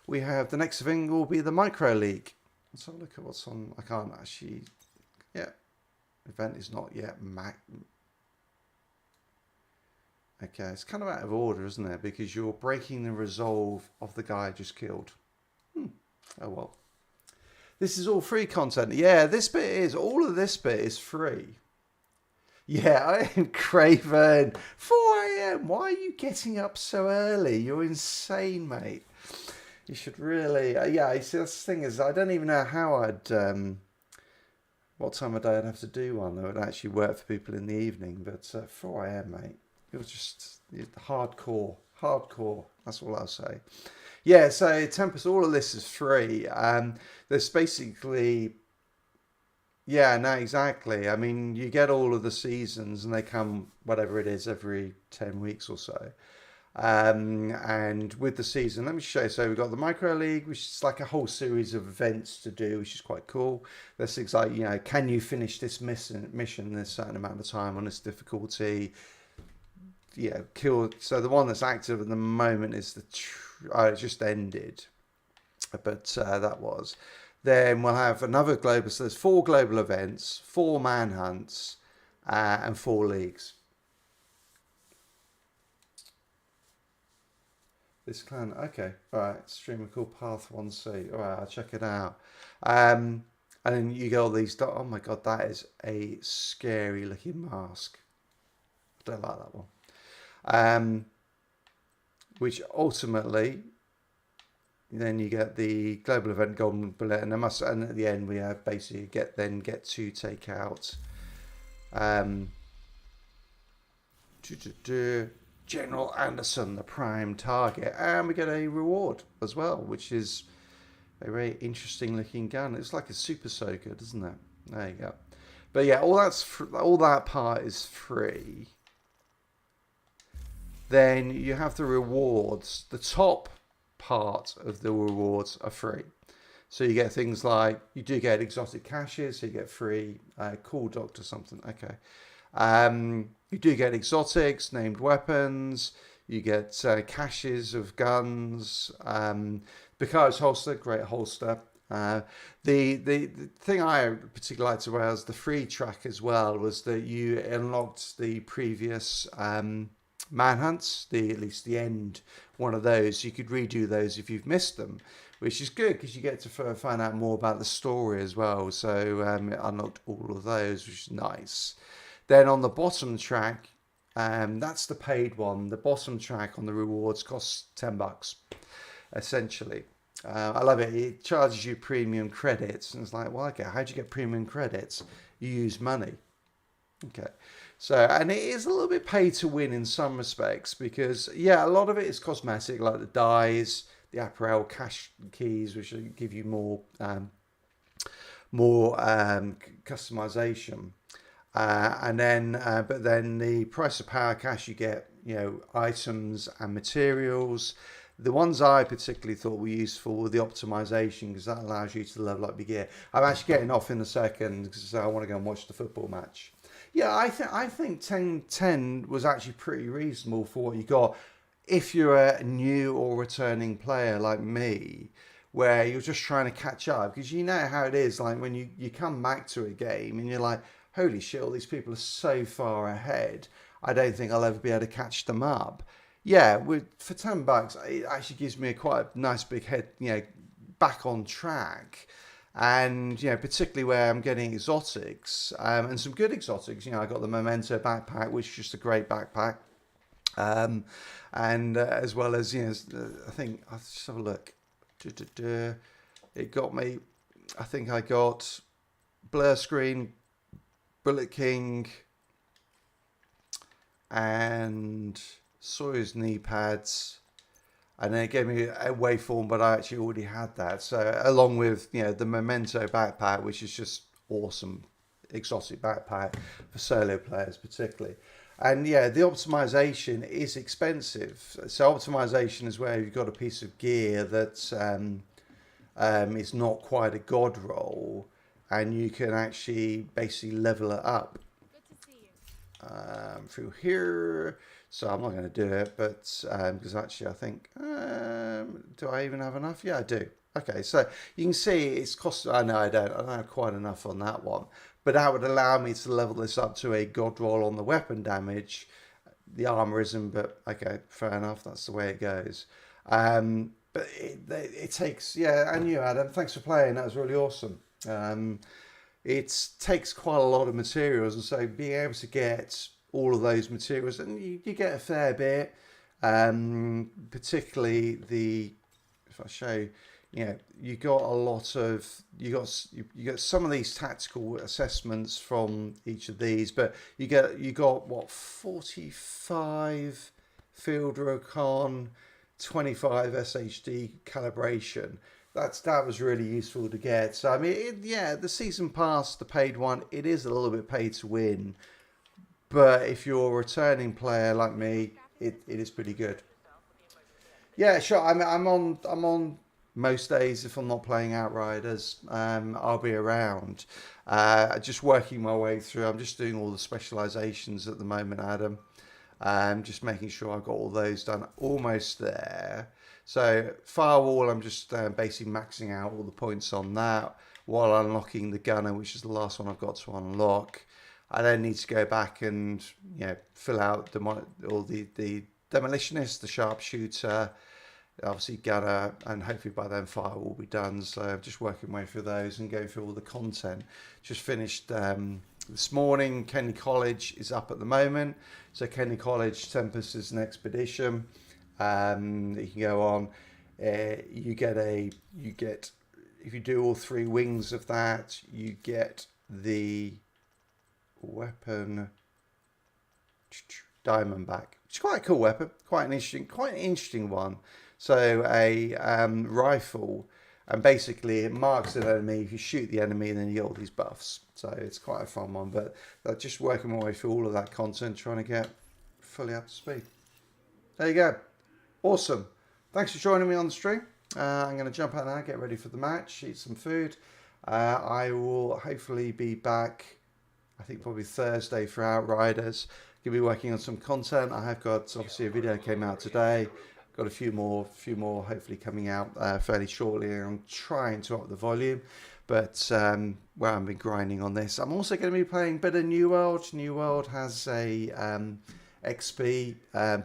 We have the next thing will be the Micro League. Let's have a look at what's on. I can't actually. Yeah, event is not yet Okay, it's kind of out of order, isn't it? Because you're breaking the resolve of the guy I just killed. Oh well. This is all free content. Yeah, this bit is. All of this bit is free. Yeah, I am Craven. 4 a.m. Why are you getting up so early? You're insane, mate. You should really... yeah, you see, that's the thing is, I don't even know how I'd... what time of day I'd have to do one that would actually work for people in the evening. But 4 a.m, mate. You're hardcore. Hardcore. That's all I'll say. Yeah, so Tempest, all of this is free. There's basically... Yeah, no, exactly. I mean, you get all of the seasons and they come, whatever it is, every 10 weeks or so. And with the season, let me show you. So we've got the Micro League, which is like a whole series of events to do, which is quite cool. There's things like, you know, can you finish this mission in a certain amount of time on this difficulty? Yeah, kill. So the one that's active at the moment is the... it just ended. But that was... Then we'll have another global. So there's 4 global events, 4 manhunts, and 4 leagues. This clan, okay, all right. Streamer called Path 1C. All right, I'll check it out. And then you get all these. Oh my god, that is a scary looking mask. I don't like that one. Which ultimately. Then you get the global event golden bullet, and and at the end we have basically get to take out General Anderson, the prime target, and we get a reward as well, which is a very interesting looking gun. It's like a super soaker, doesn't it? There you go. But yeah, all that part is free. Then you have the rewards. The top part of the rewards are free, so you get things like you do get exotic caches, so you get free cool doctor something. Okay, you do get exotics, named weapons. You get caches of guns. Because holster, great holster. The thing I particularly liked about was the free track as well, was that you unlocked the previous manhunts, at least the end one of those. You could redo those if you've missed them, which is good because you get to find out more about the story as well. So it unlocked all of those, which is nice. Then on the bottom track, that's the paid one. The bottom track on the rewards costs $10 essentially. I love it. It charges you premium credits, and it's like, well, okay, how do you get premium credits? You use money. Okay. So, and it is a little bit pay to win in some respects, because yeah, a lot of it is cosmetic, like the dyes, the apparel, cash keys, which give you more customization, and then but then the price of power cash, you get, you know, items and materials. The ones I particularly thought were useful were the optimization, because that allows you to level up your gear. I'm actually getting off in a second because I want to go and watch the football match. Yeah, I think 10-10 was actually pretty reasonable for what you got. If you're a new or returning player like me, where you're just trying to catch up, because you know how it is, like when you come back to a game and you're like, holy shit, all these people are so far ahead, I don't think I'll ever be able to catch them up. Yeah, for $10, it actually gives me quite a nice big head, you know, back on track. And, you know, particularly where I'm getting exotics, and some good exotics. You know, I got the Memento backpack, which is just a great backpack. And as well as, you know, I think, I'll just have a look. It got me, I think I got Blur Screen, Bullet King, and Sawyer's knee pads. And then it gave me a waveform, but I actually already had that. So along with, you know, the Memento backpack, which is just awesome, exotic backpack for solo players particularly. And yeah, the optimization is expensive. So optimization is where you've got a piece of gear that is not quite a god roll, and you can actually basically level it up. Good to see you. Through here. So I'm not going to do it, but because actually I think, do I even have enough? Yeah, I do. Okay, so you can see it's cost. I know I don't have quite enough on that one, but that would allow me to level this up to a god roll on the weapon damage, the armor isn't, but okay, fair enough. That's the way it goes. But it takes, yeah, and you, Adam, thanks for playing. That was really awesome. It takes quite a lot of materials, and so being able to get all of those materials, and you get a fair bit, particularly if I show you, you got a lot of, you got some of these tactical assessments from each of these, but you got what, 45 field recon, 25 SHD calibration. That was really useful to get. So I mean, yeah, the season pass, the paid one, it is a little bit paid to win, but if you're a returning player like me, it is pretty good. Yeah, sure. I'm on most days. If I'm not playing Outriders, I'll be around. Just working my way through. I'm just doing all the specializations at the moment, Adam. Just making sure I've got all those done. Almost there. So firewall, I'm just basically maxing out all the points on that while unlocking the gunner, which is the last one I've got to unlock. I then need to go back and fill out all the demolitionist, the sharpshooter, obviously gunner, and hopefully by then fire will be done. So I'm just working my way through those and going through all the content. Just finished this morning. Kenny College is up at the moment. So Kenny College Tempest is an expedition. You can go on. You get if you do all 3 wings of that, you get the weapon Diamondback. It's quite a cool weapon, quite an interesting one. So a rifle, and basically it marks an enemy. If you shoot the enemy, and then you get all these buffs. So it's quite a fun one. But just working my way through all of that content, trying to get fully up to speed. There you go. Awesome. Thanks for joining me on the stream. I'm going to jump out now, get ready for the match, eat some food. I will hopefully be back, I think probably Thursday for Outriders. Going to be working on some content. I have got, obviously a video came out today. Got a few more hopefully coming out fairly shortly. I'm trying to up the volume, but well, I've been grinding on this. I'm also going to be playing a bit of New World. New World has a XP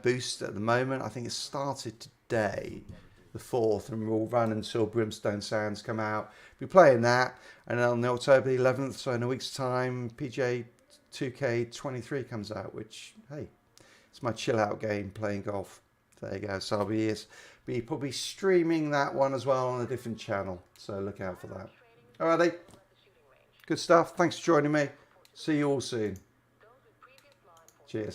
boost at the moment. I think it started today, the 4th, and we'll run until Brimstone Sands come out. Be playing that, and then on October 11th, so in a week's time, PGA 2K23 comes out, which, hey, it's my chill out game, playing golf. There you go. So I'll be probably streaming that one as well on a different channel, so look out for that. Alrighty, good stuff. Thanks for joining me. See you all soon. Cheers.